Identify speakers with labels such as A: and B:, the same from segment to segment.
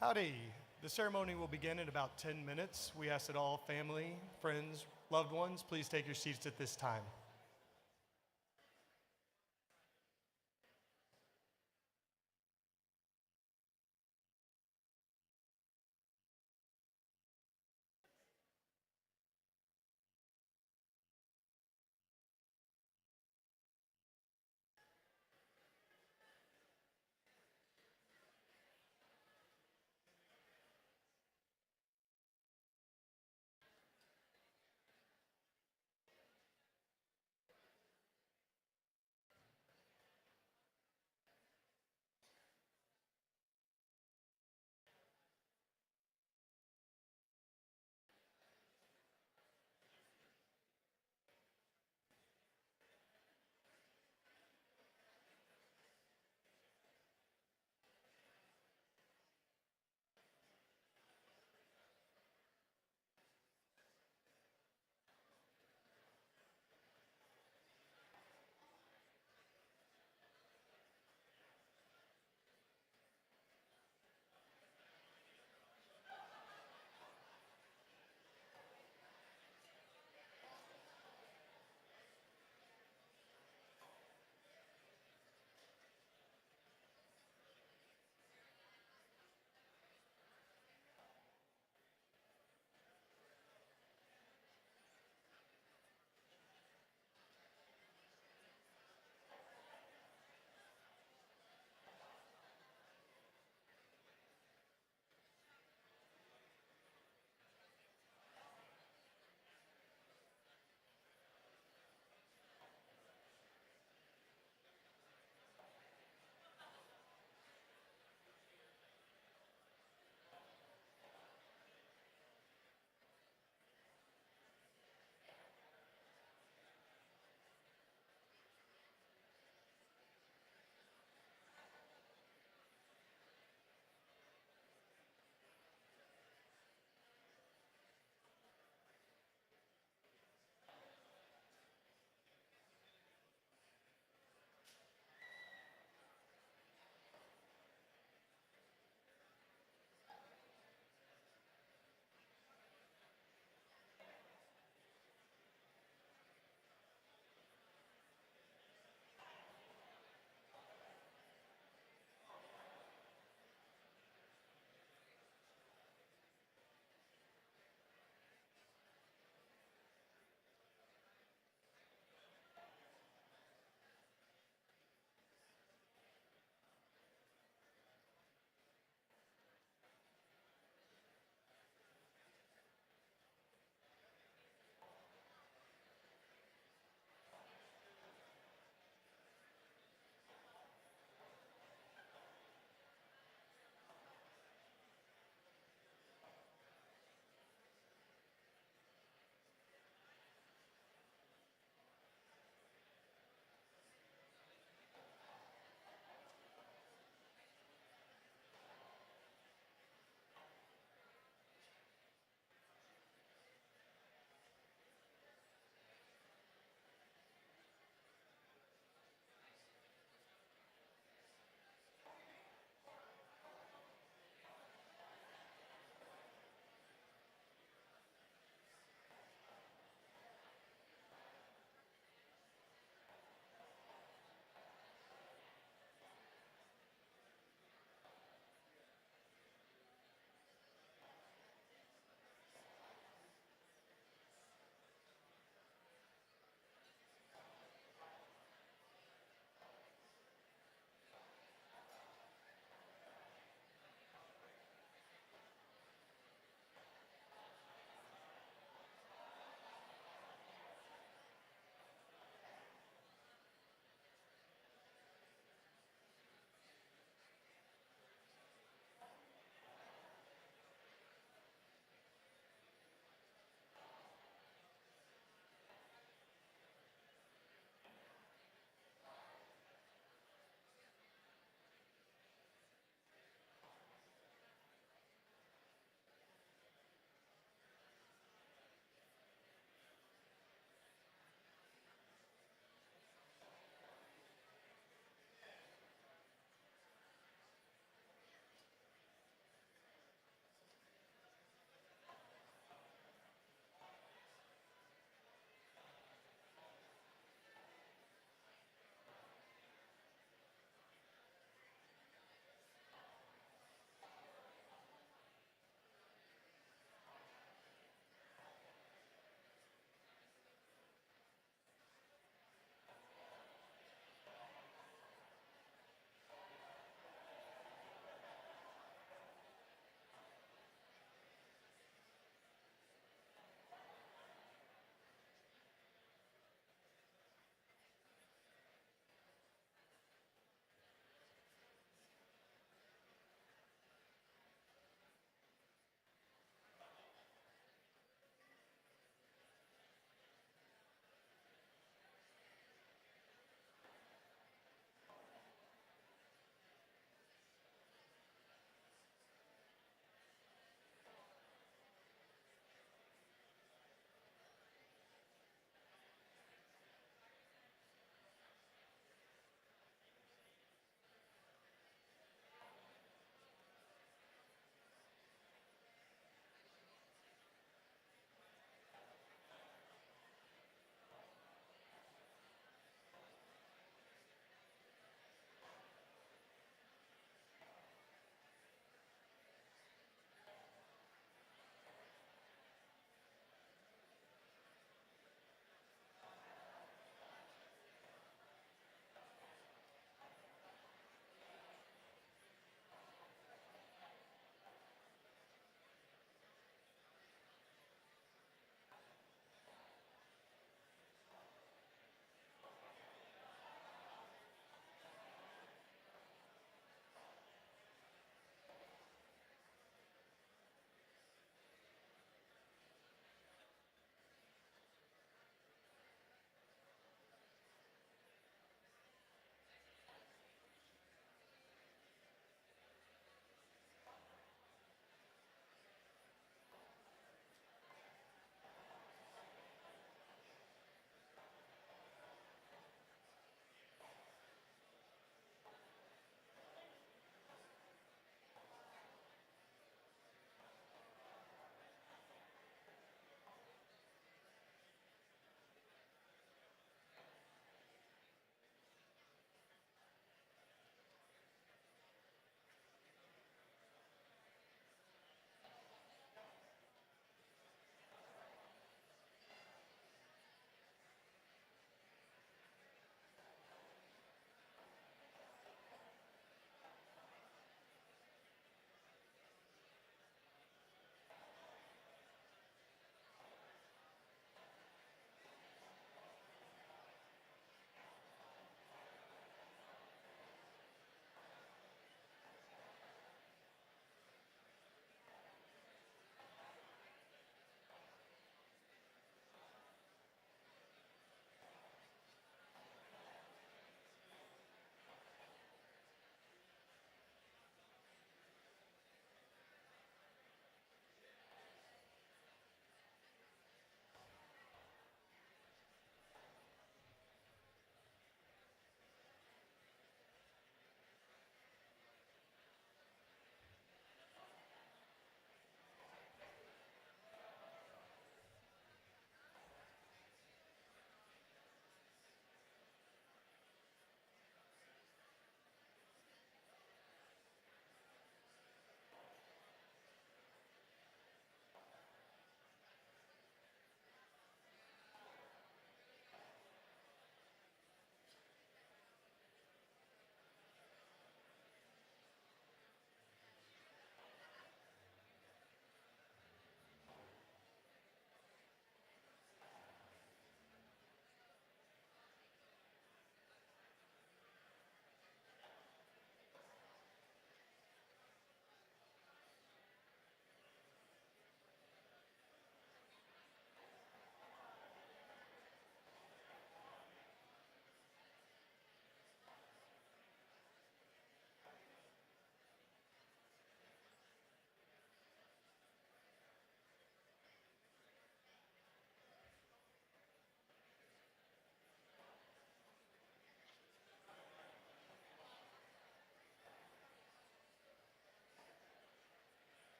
A: Howdy. The ceremony will begin in about 10 minutes. We ask that all family, friends, loved ones, please take your seats at this time.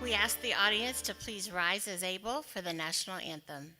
B: we ask the audience to please rise as able for the national anthem.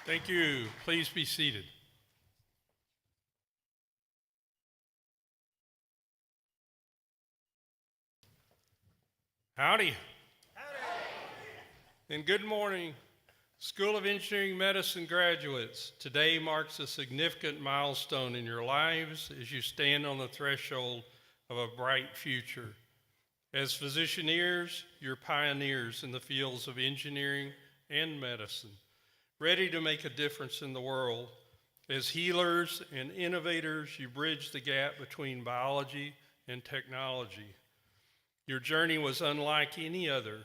C: Thank you. Please be seated. Howdy. And good morning, School of Engineering Medicine graduates. Today marks a significant milestone in your lives as you stand on the threshold of a bright future. As physicianeers, you're pioneers in the fields of engineering and medicine, ready to make a difference in the world. As healers and innovators, you bridge the gap between biology and technology. Your journey was unlike any other.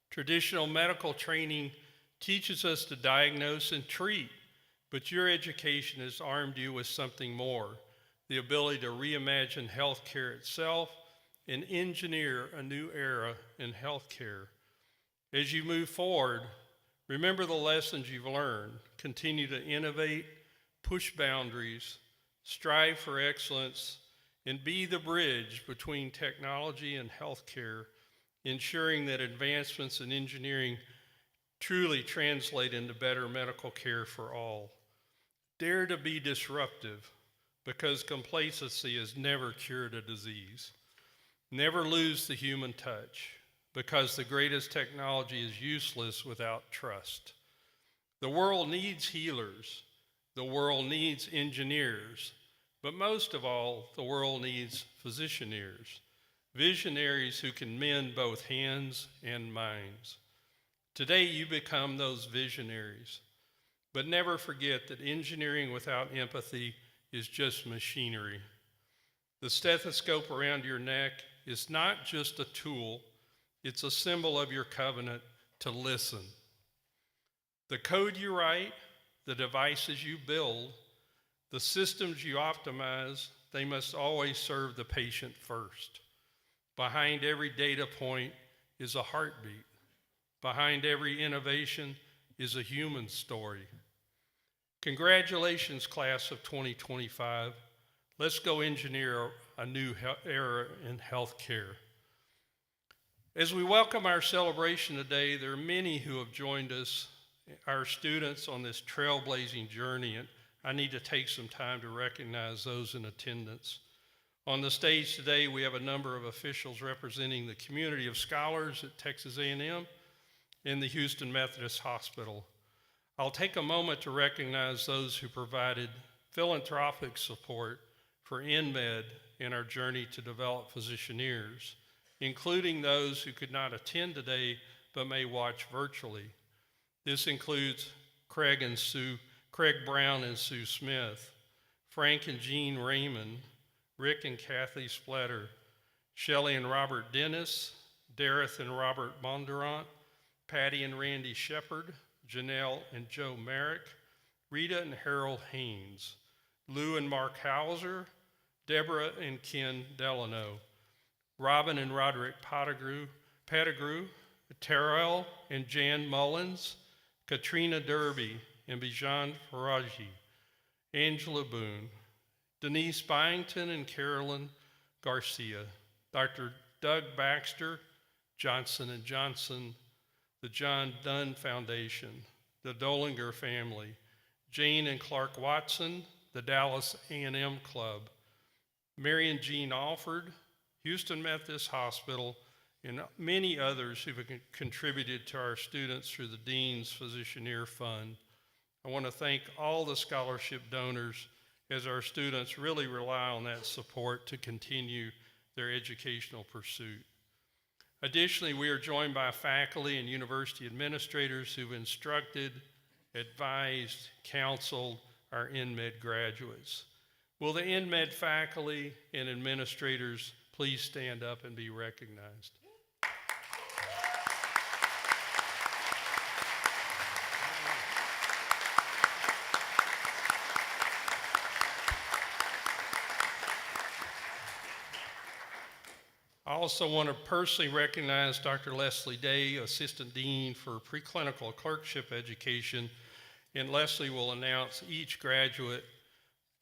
C: Traditional medical training teaches us to diagnose and treat, but your education has armed you with something more, the ability to reimagine healthcare itself and engineer a new era in healthcare. As you move forward, remember the lessons you've learned. Continue to innovate, push boundaries, strive for excellence, and be the bridge between technology and healthcare, ensuring that advancements in engineering truly translate into better medical care for all. Dare to be disruptive, because complacency has never cured a disease. Never lose the human touch, because the greatest technology is useless without trust. The world needs healers. The world needs engineers. But most of all, the world needs physicianeers, visionaries who can mend both hands and minds. Today, you become those visionaries. But never forget that engineering without empathy is just machinery. The stethoscope around your neck is not just a tool, it's a symbol of your covenant to listen. The code you write, the devices you build, the systems you optimize, they must always serve the patient first. Behind every data point is a heartbeat. Behind every innovation is a human story. Congratulations, class of 2025. Let's go engineer a new era in healthcare. As we welcome our celebration today, there are many who have joined us, our students, on this trailblazing journey, and I need to take some time to recognize those in attendance. On the stage today, we have a number of officials representing the community of scholars at Texas A&M and the Houston Methodist Hospital. I'll take a moment to recognize those who provided philanthropic support for InMed in our journey to develop physicianeers, including those who could not attend today but may watch virtually. This includes Craig Brown and Sue Smith, Frank and Jean Raymond, Rick and Kathy Splatter, Shelley and Robert Dennis, Dareth and Robert Bondurant, Patty and Randy Shepard, Janelle and Joe Merrick, Rita and Harold Haynes, Lou and Mark Hauser, Deborah and Ken Delano, Robin and Roderick Pettigrew, Terrell and Jan Mullins, Katrina Derby and Bijan Faraji, Angela Boone, Denise Byington and Carolyn Garcia, Dr. Doug Baxter, Johnson & Johnson, the John Dunn Foundation, the Dolinger family, Jane and Clark Watson, the Dallas A&M Club, Mary and Jean Alford, Houston Methodist Hospital, and many others who have contributed to our students through the Dean's Physician-Ear Fund. I want to thank all the scholarship donors, as our students really rely on that support to continue their educational pursuit. Additionally, we are joined by faculty and university administrators who've instructed, advised, counseled our InMed graduates. Will the InMed faculty and administrators please stand up and be recognized? I also want to personally recognize Dr. Leslie Day, Assistant Dean for Preclinical Clerkship Education, and Leslie will announce each graduate,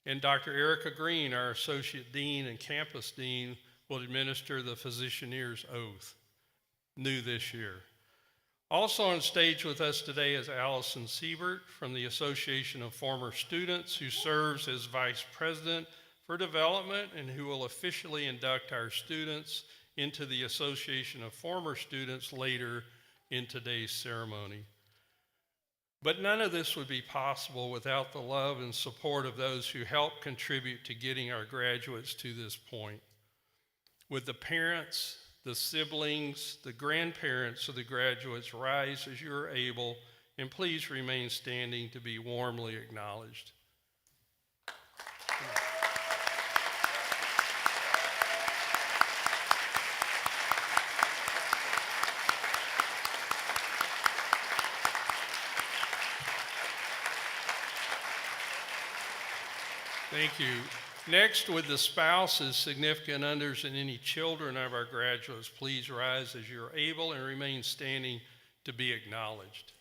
C: and Dr. Erica Green, our Associate Dean and Campus Dean, will administer the Physician-Ear's Oath, new this year. Also on stage with us today is Allison Siebert from the Association of Former Students, who serves as Vice President for Development and who will officially induct our students into the Association of Former Students later in today's ceremony. But none of this would be possible without the love and support of those who helped contribute to getting our graduates to this point. Would the parents, the siblings, the grandparents of the graduates rise as you are able, and please remain standing to be warmly acknowledged. Thank you. Next, would the spouses, significant others, and any children of our graduates please rise as you're able and remain standing to be acknowledged.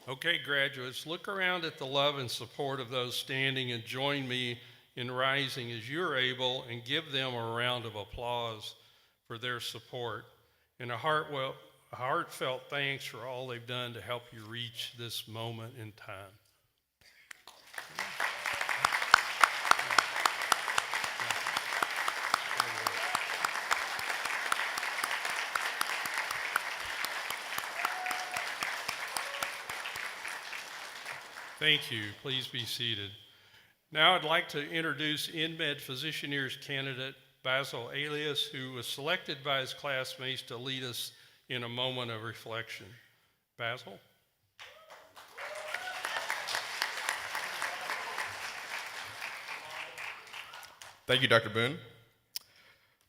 C: Okay, graduates, look around at the love and support of those standing and join me in rising as you're able, and give them a round of applause for their support and a heartfelt thanks for all they've done to help you reach this moment in time. Thank you. Please be seated. Now I'd like to introduce InMed Physician-Ear's candidate, Basil Alias, who was selected by his classmates to lead us in a moment of reflection. Basil?
D: Thank you, Dr. Boone.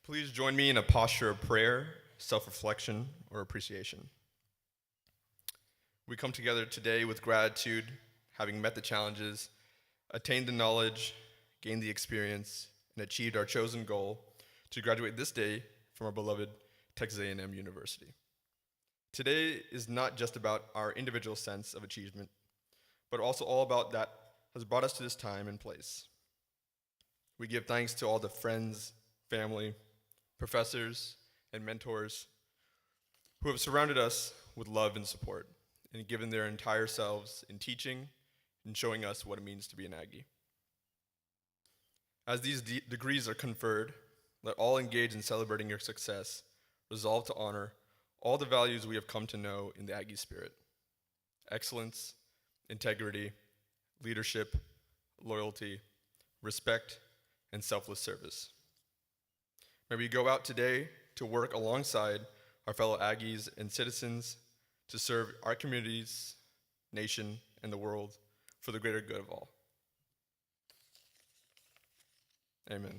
D: Please join me in a posture of prayer, self-reflection, or appreciation. We come together today with gratitude, having met the challenges, attained the knowledge, gained the experience, and achieved our chosen goal to graduate this day from our beloved Texas A&M University. Today is not just about our individual sense of achievement, but also all about that has brought us to this time and place. We give thanks to all the friends, family, professors, and mentors who have surrounded us with love and support and given their entire selves in teaching and showing us what it means to be an Aggie. As these degrees are conferred, let all engage in celebrating your success, resolve to honor all the values we have come to know in the Aggie spirit: excellence, integrity, leadership, loyalty, respect, and selfless service. May we go out today to work alongside our fellow Aggies and citizens to serve our communities, nation, and the world for the greater good of all. Amen.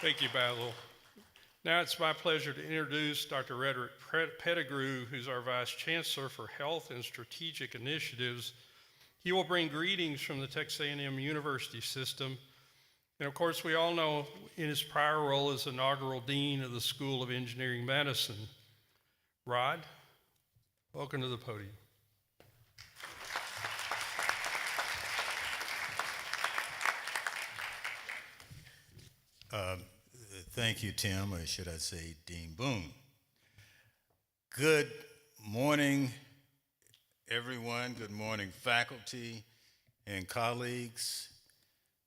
C: Thank you, Basil. Now it's my pleasure to introduce Dr. Rederick Pettigrew, who's our Vice Chancellor for Health and Strategic Initiatives. He will bring greetings from the Texas A&M University system, And of course, we all know in his prior role as inaugural dean of the School of Engineering Medicine. Rod, welcome to the podium.
E: Thank you, Tim, or should I say Dean Boone. Good morning, everyone. Good morning, faculty and colleagues,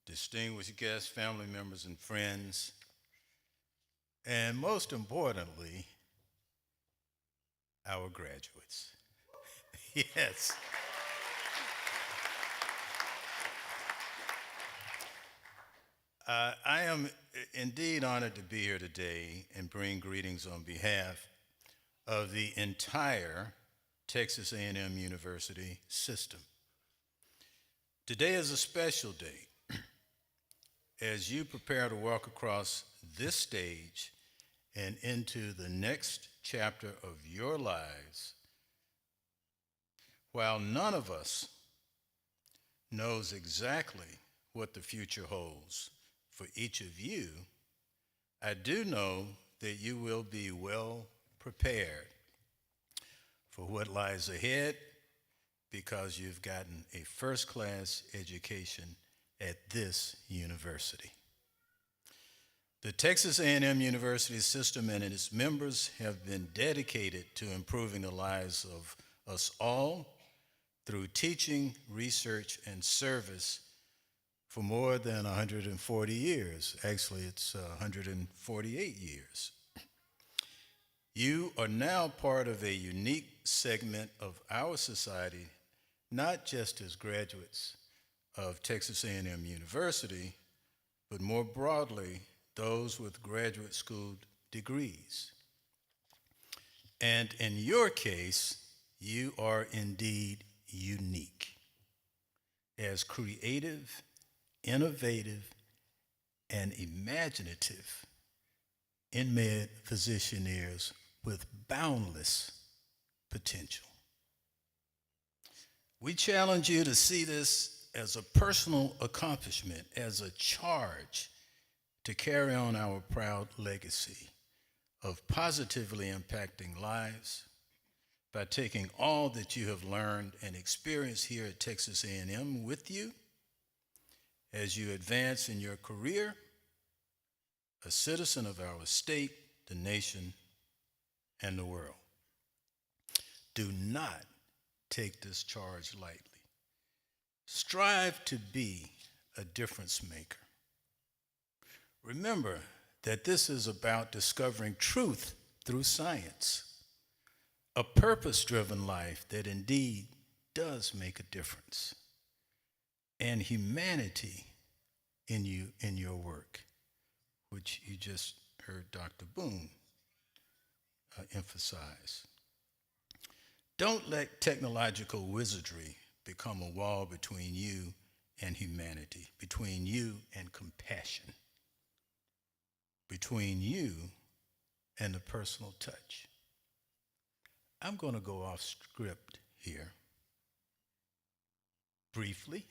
E: distinguished guests, family members, and friends. And most importantly, our graduates. Yes. I am indeed honored to be here today and bring greetings on behalf of the entire Texas A&M University system. Today is a special day as you prepare to walk across this stage and into the next chapter of your lives. While none of us knows exactly what the future holds for each of you, I do know that you will be well prepared for what lies ahead because you've gotten a first-class education at this university. The Texas A&M University system and its members have been dedicated to improving the lives of us all through teaching, research, and service for more than 140 years. Actually, it's 148 years. You are now part of a unique segment of our society, not just as graduates of Texas A&M University, but more broadly, those with graduate school degrees. And in your case, you are indeed unique as creative, innovative, and imaginative in-med physicianaires with boundless potential. We challenge you to see this as a personal accomplishment, as a charge to carry on our proud legacy of positively impacting lives by taking all that you have learned and experienced here at Texas A&M with you as you advance in your career, a citizen of our state, the nation, and the world. Do not take this charge lightly. Strive to be a difference maker. Remember that this is about discovering truth through science, a purpose-driven life that indeed does make a difference, and humanity in your work, which you just heard Dr. Boone emphasize. Don't let technological wizardry become a wall between you and humanity, between you and compassion, between you and the personal touch. I'm going to go off script here briefly.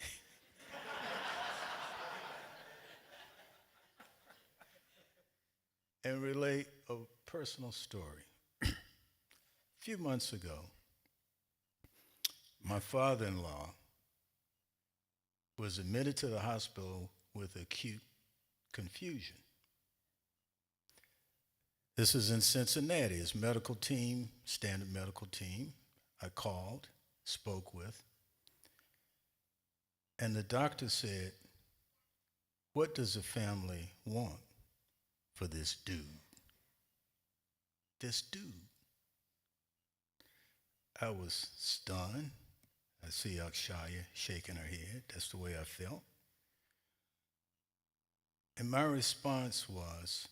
E: And relate a personal story. A few months ago, my father-in-law was admitted to the hospital with acute confusion. This is in Cincinnati. His medical team, standard medical team, I called, spoke with, and the doctor said, "What does the family want for this dude?" This dude. I was stunned. I see Akshaya shaking her head. That's the way I felt. And my response was,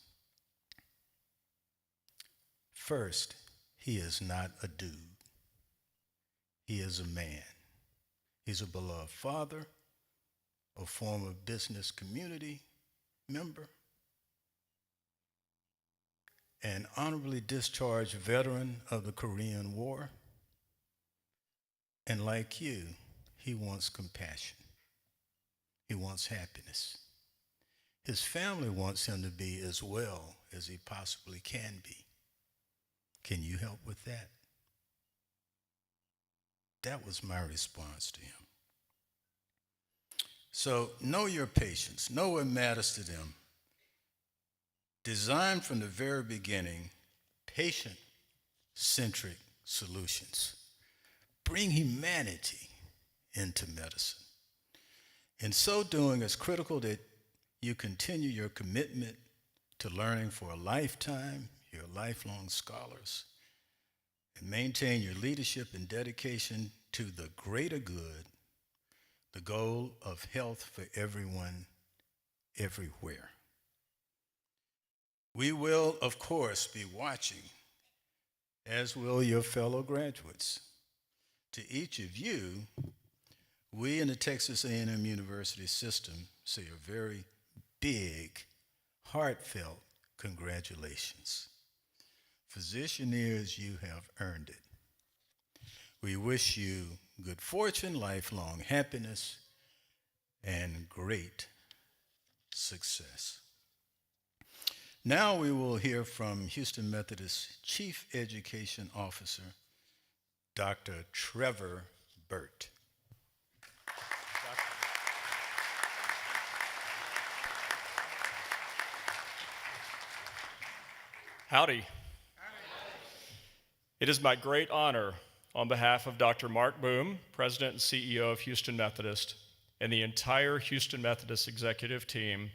E: first, he is not a dude. He is a man. He's a beloved father, a former business community member, an honorably discharged veteran of the Korean War, and like you, he wants compassion. He wants happiness. His family wants him to be as well as he possibly can be. Can you help with that? That was my response to him. So know your patients, know what matters to them. Design from the very beginning patient-centric solutions. Bring humanity into medicine. In so doing, it's critical that you continue your commitment to learning for a lifetime, you're lifelong scholars, and maintain your leadership and dedication to the greater good, the goal of health for everyone, everywhere. We will, of course, be watching, as will your fellow graduates. To each of you, we in the Texas A&M University system say a very big, heartfelt congratulations. Physicianeers, you have earned it. We wish you good fortune, lifelong happiness, and great success. Now we will hear from Houston Methodist Chief Education Officer, Dr. Trevor Burt.
F: Howdy. It is my great honor on behalf of Dr. Mark Boom, President and CEO of Houston Methodist, and the entire Houston Methodist executive team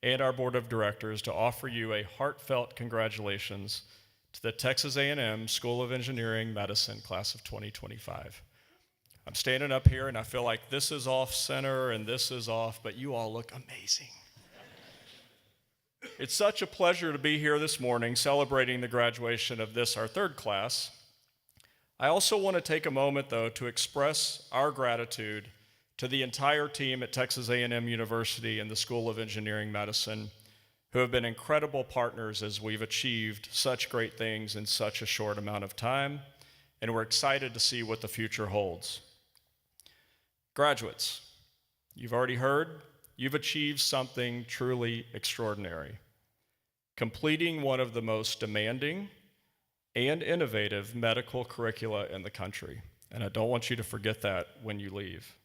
F: and our board of directors to offer you a heartfelt congratulations to the Texas A&M School of Engineering Medicine class of 2025. I'm standing up here and I feel like this is off center and this is off, but you all look amazing. It's such a pleasure to be here this morning celebrating the graduation of this, our third class. I also want to take a moment, though, to express our gratitude to the entire team at Texas A&M University and the School of Engineering Medicine, who have been incredible partners as we've achieved such great things in such a short amount of time, and we're excited to see what the future holds. Graduates, you've already heard, you've achieved something truly extraordinary, completing one of the most demanding and innovative medical curricula in the country. And I don't want you to forget that when you leave.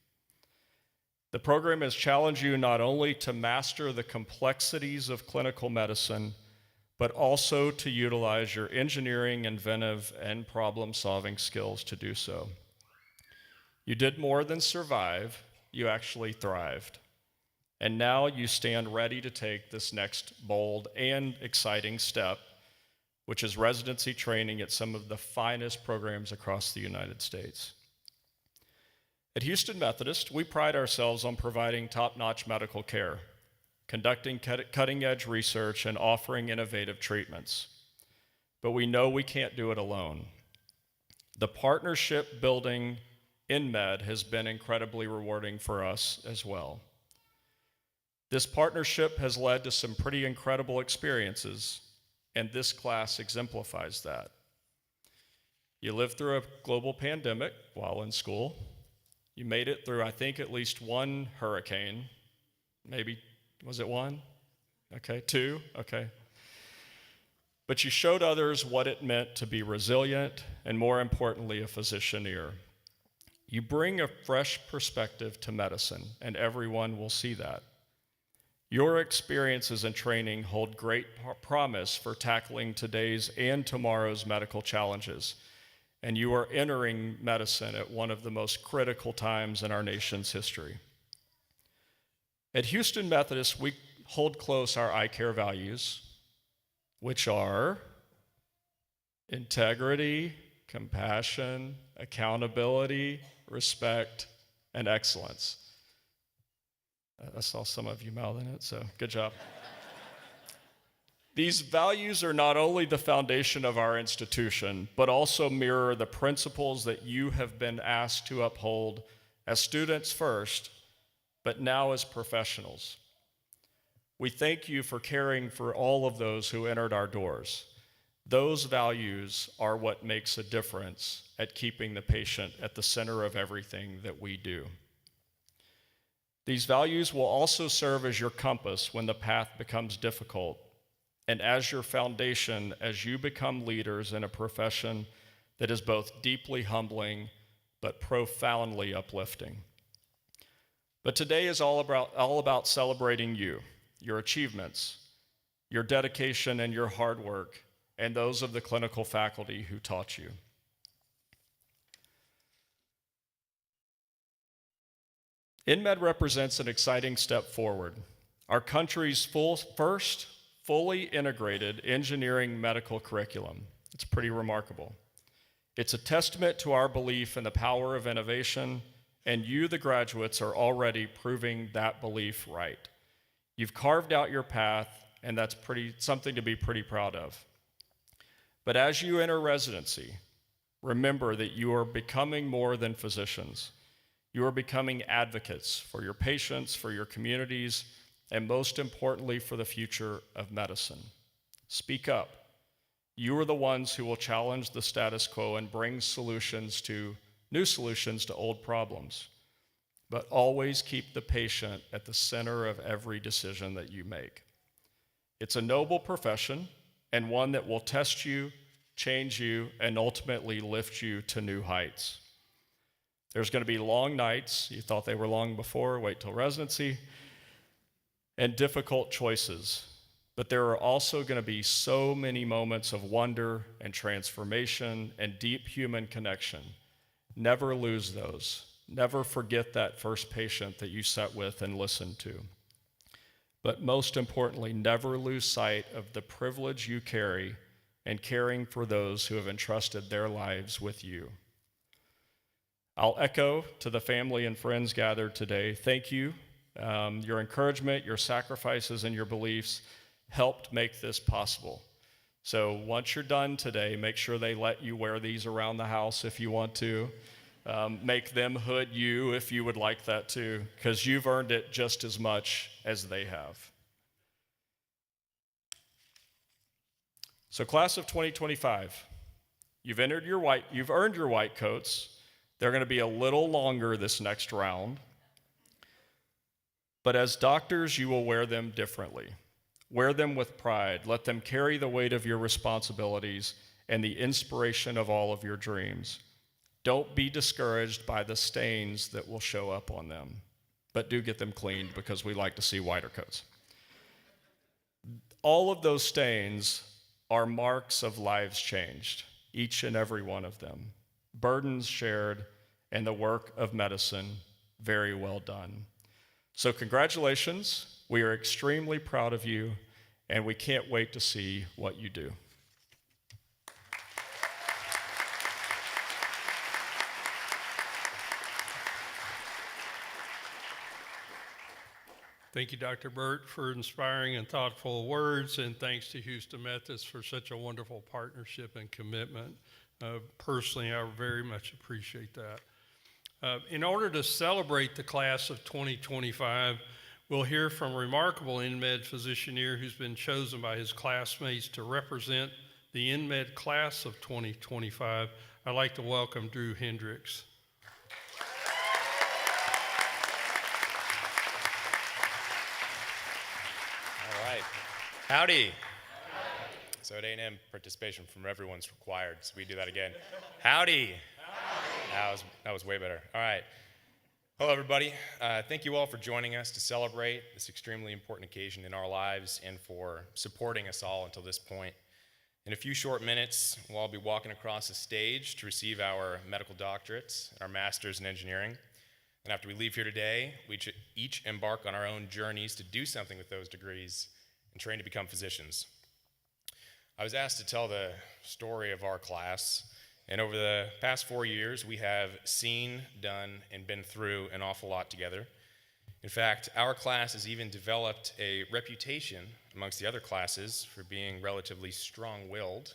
F: The program has challenged you not only to master the complexities of clinical medicine, but also to utilize your engineering, inventive, and problem-solving skills to do so. You did more than survive, you actually thrived. And now you stand ready to take this next bold and exciting step, which is residency training at some of the finest programs across the United States. At Houston Methodist, we pride ourselves on providing top-notch medical care, conducting cutting-edge research, and offering innovative treatments. But we know we can't do it alone. The partnership building in med has been incredibly rewarding for us as well. This partnership has led to some pretty incredible experiences, and this class exemplifies that. You lived through a global pandemic while in school. You made it through, I think, at least one hurricane. Maybe, was it one? Okay, two? Okay. But you showed others what it meant to be resilient and, more importantly, a physicianeer. You bring a fresh perspective to medicine, and everyone will see that. Your experiences and training hold great promise for tackling today's and tomorrow's medical challenges, and you are entering medicine at one of the most critical times in our nation's history. At Houston Methodist, we hold close our eye care values, which are integrity, compassion, accountability, respect, and excellence. I saw some of you mouthing it, so good job. These values are not only the foundation of our institution, but also mirror the principles that you have been asked to uphold as students first, but now as professionals. We thank you for caring for all of those who entered our doors. Those values are what makes a difference at keeping the patient at the center of everything that we do. These values will also serve as your compass when the path becomes difficult and as your foundation as you become leaders in a profession that is both deeply humbling but profoundly uplifting. But today is all about celebrating you, your achievements, your dedication and your hard work, and those of the clinical faculty who taught you. InMed represents an exciting step forward. Our country's first fully integrated engineering medical curriculum. It's pretty remarkable. It's a testament to our belief in the power of innovation, and you, the graduates, are already proving that belief right. You've carved out your path, and that's something to be pretty proud of. But as you enter residency, remember that you are becoming more than physicians. You are becoming advocates for your patients, for your communities, and most importantly, for the future of medicine. Speak up. You are the ones who will challenge the status quo and bring new solutions to old problems. But always keep the patient at the center of every decision that you make. It's a noble profession and one that will test you, change you, and ultimately lift you to new heights. There's going to be long nights. You thought they were long before, wait till residency, and difficult choices. But there are also going to be so many moments of wonder and transformation and deep human connection. Never lose those. Never forget that first patient that you sat with and listened to. But most importantly, never lose sight of the privilege you carry in caring for those who have entrusted their lives with you. I'll echo to the family and friends gathered today, thank you. Your encouragement, your sacrifices, and your beliefs helped make this possible. So once you're done today, make sure they let you wear these around the house if you want to. Make them hood you if you would like that too, because you've earned it just as much as they have. So class of 2025, you've earned your white coats. They're going to be a little longer this next round. But as doctors, you will wear them differently. Wear them with pride. Let them carry the weight of your responsibilities and the inspiration of all of your dreams. Don't be discouraged by the stains that will show up on them, but do get them cleaned because we like to see whiter coats. All of those stains are marks of lives changed, each and every one of them. Burdens shared, and the work of medicine very well done. So congratulations, we are extremely proud of you, and we can't wait to see what you do.
C: Thank you, Dr. Burt, for inspiring and thoughtful words, and thanks to Houston Methodist for such a wonderful partnership and commitment. Personally, I very much appreciate that. In order to celebrate the class of 2025, we'll hear from a remarkable InMed physicianeer who's been chosen by his classmates to represent the InMed class of 2025. I'd like to welcome Drew Hendricks.
G: All right. Howdy. So at A&M, participation from everyone's required, so we do that again. Howdy. That was way better. All right. Hello, everybody. Thank you all for joining us to celebrate this extremely important occasion in our lives and for supporting us all until this point. In a few short minutes, we'll all be walking across the stage to receive our medical doctorates, our masters in engineering. And after we leave here today, we each embark on our own journeys to do something with those degrees and train to become physicians. I was asked to tell the story of our class, and over the past 4 years, we have seen, done, and been through an awful lot together. In fact, our class has even developed a reputation amongst the other classes for being relatively strong-willed,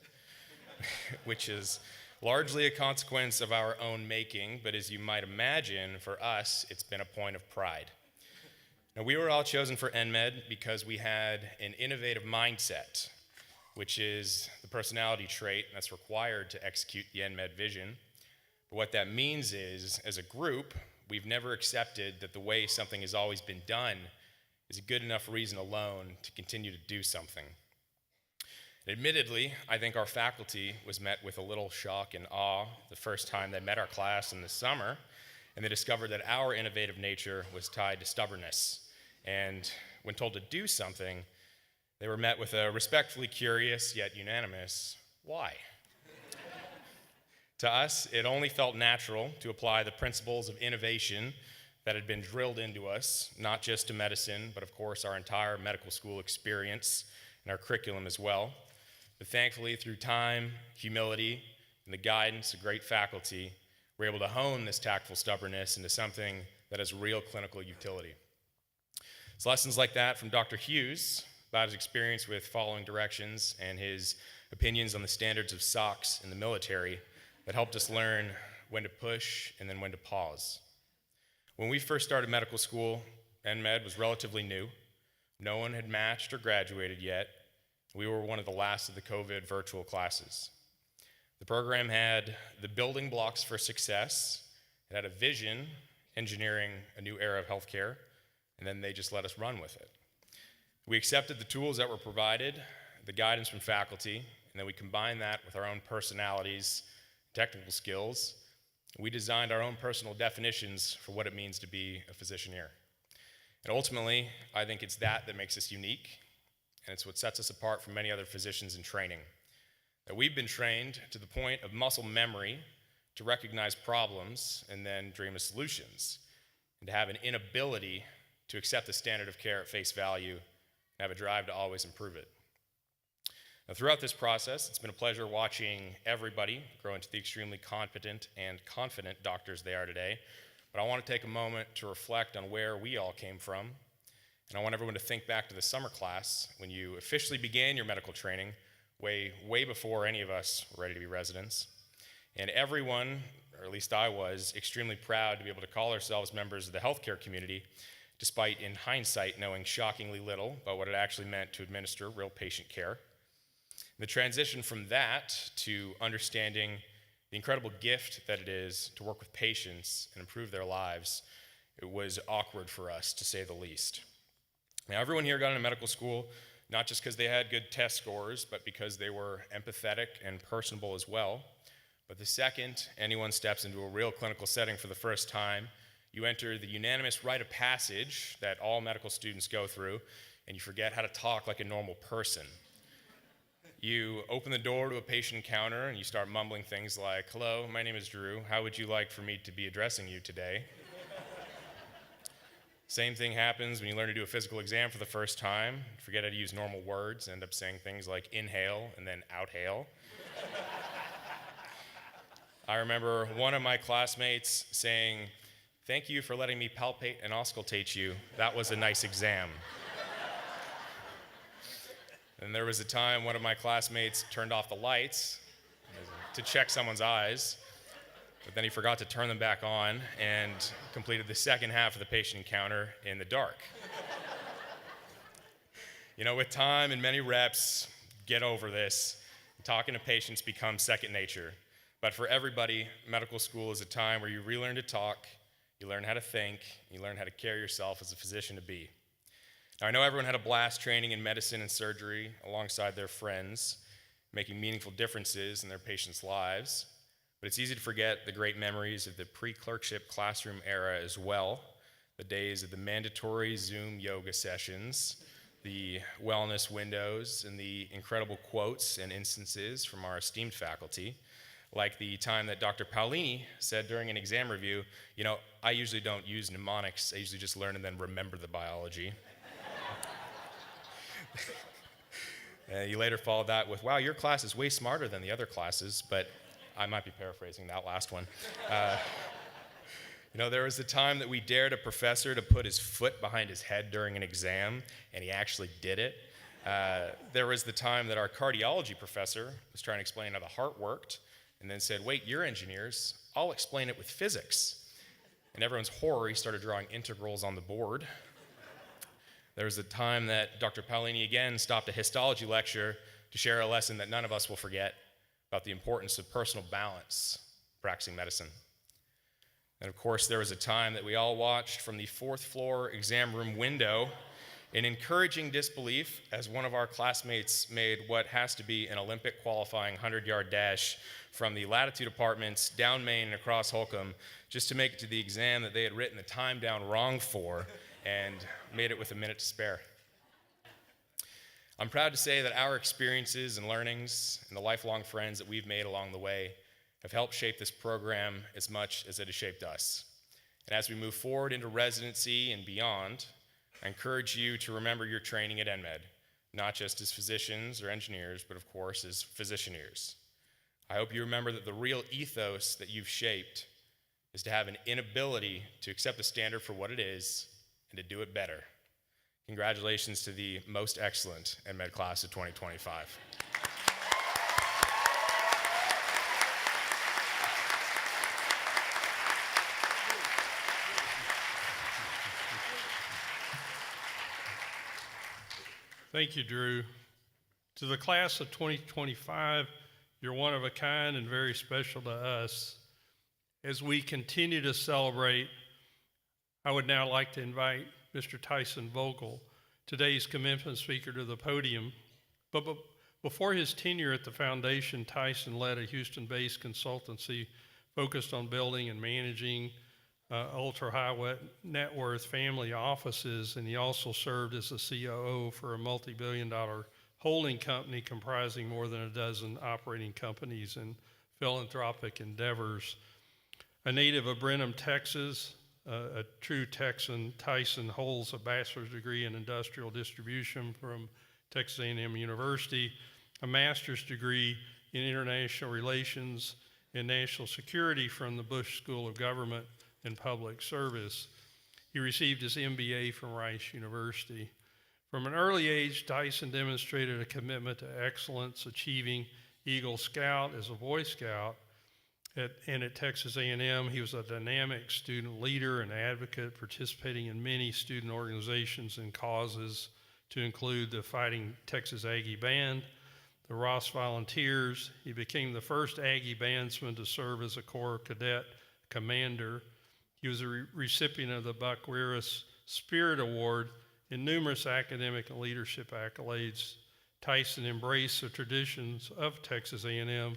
G: which is largely a consequence of our own making, but as you might imagine, for us, it's been a point of pride. Now, we were all chosen for NMed because we had an innovative mindset, which is the personality trait that's required to execute the NMed vision. But what that means is, as a group, we've never accepted that the way something has always been done is a good enough reason alone to continue to do something. Admittedly, I think our faculty was met with a little shock and awe the first time they met our class in the summer, and they discovered that our innovative nature was tied to stubbornness. And when told to do something, they were met with a respectfully curious yet unanimous, "Why?" To us, it only felt natural to apply the principles of innovation that had been drilled into us, not just to medicine, but of course our entire medical school experience and our curriculum as well. But thankfully, through time, humility, and the guidance of great faculty, we're able to hone this tactful stubbornness into something that has real clinical utility. It's lessons like that from Dr. Hughes about his experience with following directions and his opinions on the standards of SOX in the military that helped us learn when to push and then when to pause. When we first started medical school, NMed was relatively new. No one had matched or graduated yet. We were one of the last of the COVID virtual classes. The program had the building blocks for success. It had a vision, engineering a new era of healthcare, and then they just let us run with it. We accepted the tools that were provided, the guidance from faculty, and then we combined that with our own personalities, technical skills. We designed our own personal definitions for what it means to be a physician here. And ultimately, I think it's that makes us unique, and it's what sets us apart from many other physicians in training. That we've been trained to the point of muscle memory to recognize problems and then dream of solutions, and to have an inability to accept the standard of care at face value and have a drive to always improve it. Now, throughout this process, it's been a pleasure watching everybody grow into the extremely competent and confident doctors they are today. But I want to take a moment to reflect on where we all came from. And I want everyone to think back to the summer class when you officially began your medical training way before any of us were ready to be residents. And everyone, or at least I was, extremely proud to be able to call ourselves members of the healthcare community, despite in hindsight knowing shockingly little about what it actually meant to administer real patient care. The transition from that to understanding the incredible gift that it is to work with patients and improve their lives, it was awkward for us, to say the least. Now, everyone here got into medical school not just because they had good test scores, but because they were empathetic and personable as well. But the second anyone steps into a real clinical setting for the first time, you enter the unanimous rite of passage that all medical students go through, and you forget how to talk like a normal person. You open the door to a patient encounter and you start mumbling things like, "Hello, my name is Drew. How would you like for me to be addressing you today?" Same thing happens when you learn to do a physical exam for the first time. You forget how to use normal words, end up saying things like inhale and then outhale. I remember one of my classmates saying, "Thank you for letting me palpate and auscultate you. That was a nice exam." And there was a time one of my classmates turned off the lights to check someone's eyes, but then he forgot to turn them back on and completed the second half of the patient encounter in the dark. You know, with time and many reps, get over this. Talking to patients becomes second nature. But for everybody, medical school is a time where you relearn to talk, you learn how to think, you learn how to carry yourself as a physician to be. Now, I know everyone had a blast training in medicine and surgery alongside their friends, making meaningful differences in their patients' lives. But it's easy to forget the great memories of the pre-clerkship classroom era as well, the days of the mandatory Zoom yoga sessions, the wellness windows, and the incredible quotes and instances from our esteemed faculty, like the time that Dr. Paolini said during an exam review, "You know, I usually don't use mnemonics, I usually just learn and then remember the biology." He later followed that with, "Wow, your class is way smarter than the other classes," but I might be paraphrasing that last one. There was the time that we dared a professor to put his foot behind his head during an exam, and he actually did it. There was the time that our cardiology professor was trying to explain how the heart worked, and then said, "Wait, you're engineers, I'll explain it with physics." And everyone's horror, he started drawing integrals on the board. There was a time that Dr. Paolini again stopped a histology lecture to share a lesson that none of us will forget about the importance of personal balance practicing medicine. And of course, there was a time that we all watched from the fourth floor exam room window in encouraging disbelief as one of our classmates made what has to be an Olympic qualifying 100-yard dash from the latitude apartments down Main and across Holcomb just to make it to the exam that they had written the time down wrong for and made it with a minute to spare. I'm proud to say that our experiences and learnings and the lifelong friends that we've made along the way have helped shape this program as much as it has shaped us. And as we move forward into residency and beyond, I encourage you to remember your training at NMed, not just as physicians or engineers, but of course as physicianeers. I hope you remember that the real ethos that you've shaped is to have an inability to accept the standard for what it is and to do it better. Congratulations to the most excellent NMed class of 2025.
C: Thank you, Drew. To the class of 2025, you're one of a kind and very special to us. As we continue to celebrate, I would now like to invite Mr. Tyson Vogel, today's commencement speaker, to the podium. But before his tenure at the foundation, Tyson led a Houston-based consultancy focused on building and managing ultra-high net worth family offices, and he also served as the COO for a multi-billion-dollar holding company comprising more than a dozen operating companies and philanthropic endeavors. A native of Brenham, Texas, a true Texan, Tyson holds a bachelor's degree in industrial distribution from Texas A&M University, a master's degree in international relations and national security from the Bush School of Government and Public Service. He received his MBA from Rice University. From an early age, Tyson demonstrated a commitment to excellence, achieving Eagle Scout as a Boy Scout. At Texas A&M, he was a dynamic student leader and advocate, participating in many student organizations and causes to include the Fighting Texas Aggie Band, the Ross Volunteers. He became the first Aggie bandsman to serve as a Corps Cadet Commander. He was a recipient of the Buck Wheelis Spirit Award and numerous academic and leadership accolades. Tyson embraced the traditions of Texas A&M,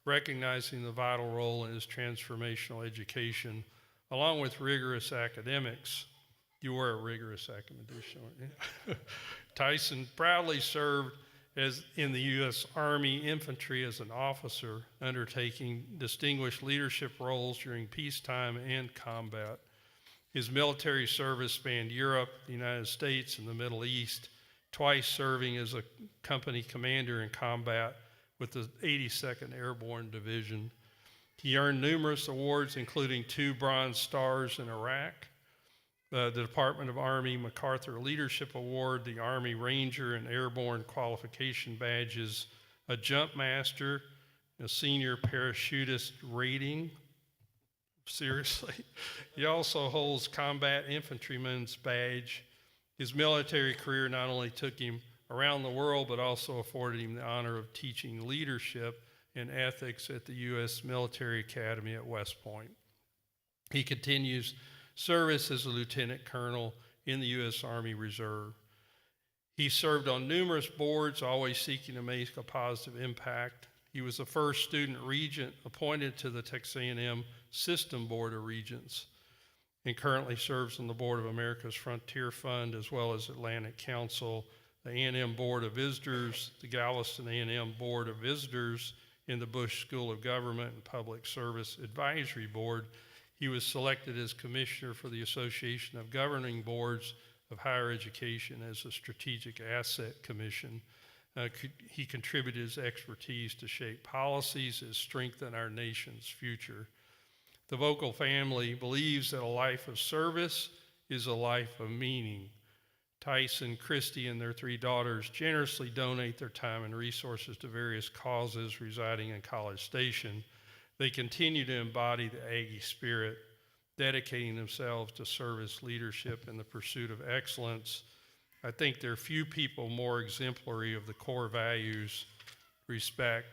C: recognizing the vital role in his transformational education, along with rigorous academics. You were a rigorous academician, weren't you? Tyson proudly served in the U.S. Army Infantry as an officer, undertaking distinguished leadership roles during peacetime and combat. His military service spanned Europe, the United States, and the Middle East, twice serving as a company commander in combat with the 82nd Airborne Division. He earned numerous awards, including 2 Bronze Stars in Iraq, the Department of Army MacArthur Leadership Award, the Army Ranger and Airborne Qualification Badges, a Jump Master, a Senior Parachutist rating. Seriously. He also holds Combat Infantryman's Badge. His military career not only took him around the world, but also afforded him the honor of teaching leadership and ethics at the U.S. Military Academy at West Point. He continues service as a lieutenant colonel in the U.S. Army Reserve. He served on numerous boards, always seeking to make a positive impact. He was the first student regent appointed to the Texas A&M System Board of Regents, and currently serves on the board of America's Frontier Fund, as well as Atlantic Council, the A&M Board of Visitors, the Galveston A&M Board of Visitors, and the Bush School of Government and Public Service Advisory Board. He was selected as commissioner for the Association of Governing Boards of Higher Education as a Strategic Asset Commission. He contributed his expertise to shape policies that strengthen our nation's future. The Vogel family believes that a life of service is a life of meaning. Tyson, Christy, and their 3 daughters generously donate their time and resources to various causes residing in College Station. They continue to embody the Aggie spirit, dedicating themselves to service, leadership, and the pursuit of excellence. I think there are few people more exemplary of the core values: respect,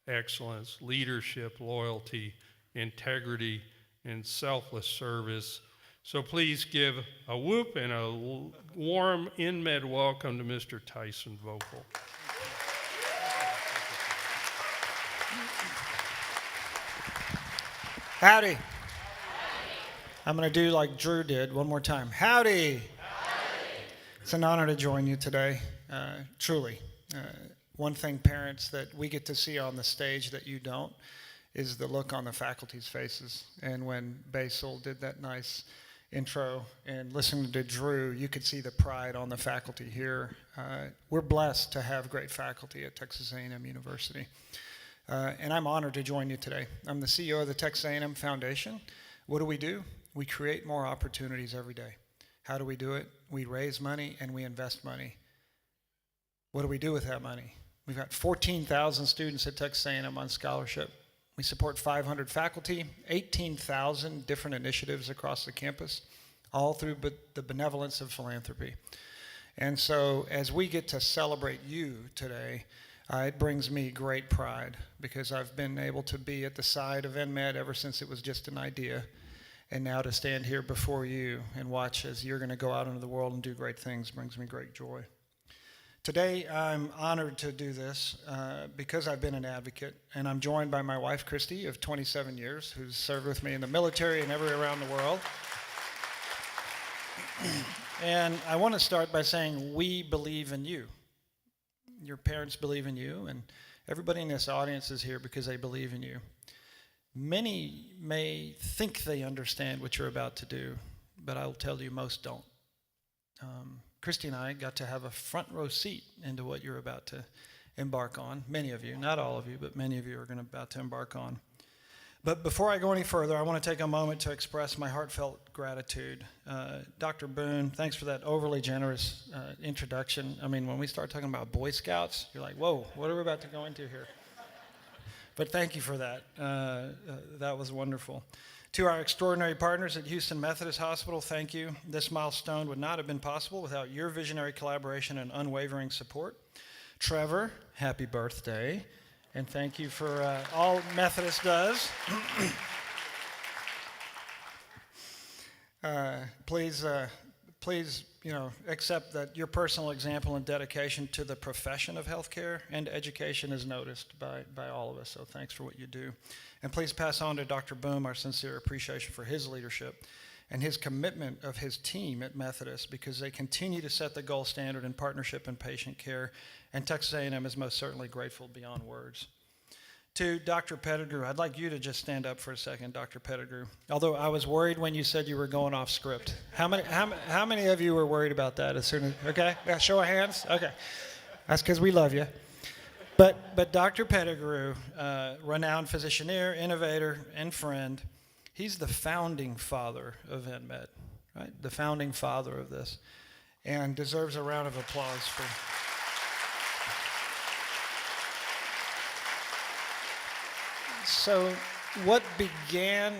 C: excellence, leadership, loyalty, integrity, and selfless service. So please give a whoop and a warm InMed welcome to Mr. Tyson Vocal.
H: Howdy. I'm going to do like Drew did one more time. Howdy. It's an honor to join you today, truly. One thing, parents, that we get to see on the stage that you don't is the look on the faculty's faces. And when Basil did that nice intro and listening to Drew, you could see the pride on the faculty here. We're blessed to have great faculty at Texas A&M University. And I'm honored to join you today. I'm the CEO of the Texas A&M Foundation. What do? We create more opportunities every day. How do we do it? We raise money and we invest money. What do we do with that money? We've got 14,000 students at Texas A&M on scholarship. We support 500 faculty, 18,000 different initiatives across the campus, all through the benevolence of philanthropy. And so as we get to celebrate you today, it brings me great pride because I've been able to be at the side of NMED ever since it was just an idea. And now to stand here before you and watch as you're going to go out into the world and do great things brings me great joy. Today, I'm honored to do this because I've been an advocate, and I'm joined by my wife, Christy, of 27 years, who's served with me in the military and everywhere around the world. And I want to start by saying we believe in you. Your parents believe in you, and everybody in this audience is here because they believe in you. Many may think they understand what you're about to do, but I'll tell you most don't. Christy and I got to have a front row seat into what you're about to embark on. Many of you, not all of you, but many of you are about to embark on. But before I go any further, I want to take a moment to express my heartfelt gratitude. Dr. Boone, thanks for that overly generous introduction. I mean, when we start talking about Boy Scouts, you're like, whoa, what are we about to go into here? But thank you for that. That was wonderful. To our extraordinary partners at Houston Methodist Hospital, thank you. This milestone would not have been possible without your visionary collaboration and unwavering support. Trevor, happy birthday. And thank you for all Methodist does. Please, accept that your personal example and dedication to the profession of healthcare and education is noticed by all of us. So thanks for what you do. And please pass on to Dr. Boom our sincere appreciation for his leadership and his commitment of his team at Methodist, because they continue to set the gold standard in partnership and patient care. And Texas A&M is most certainly grateful beyond words. To Dr. Pettigrew, I'd like you to just stand up for a second, Dr. Pettigrew. Although I was worried when you said you were going off script. How many of you were worried about that as soon as, okay? Yeah, show of hands? Okay. That's because we love you. But Dr. Pettigrew, renowned physicianeer, innovator, and friend, he's the founding father of NMED, right? The founding father of this, and deserves a round of applause for. So what began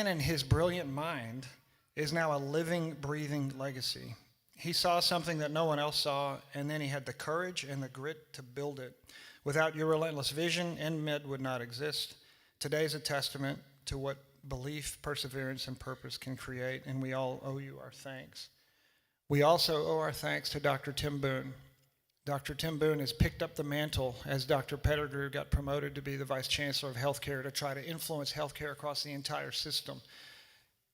H: in his brilliant mind is now a living, breathing legacy. He saw something that no one else saw, and then he had the courage and the grit to build it. Without your relentless vision, NMED would not exist. Today is a testament to what belief, perseverance, and purpose can create, and we all owe you our thanks. We also owe our thanks to Dr. Tim Boone. Dr. Tim Boone has picked up the mantle as Dr. Pettigrew got promoted to be the Vice Chancellor of Healthcare to try to influence healthcare across the entire system.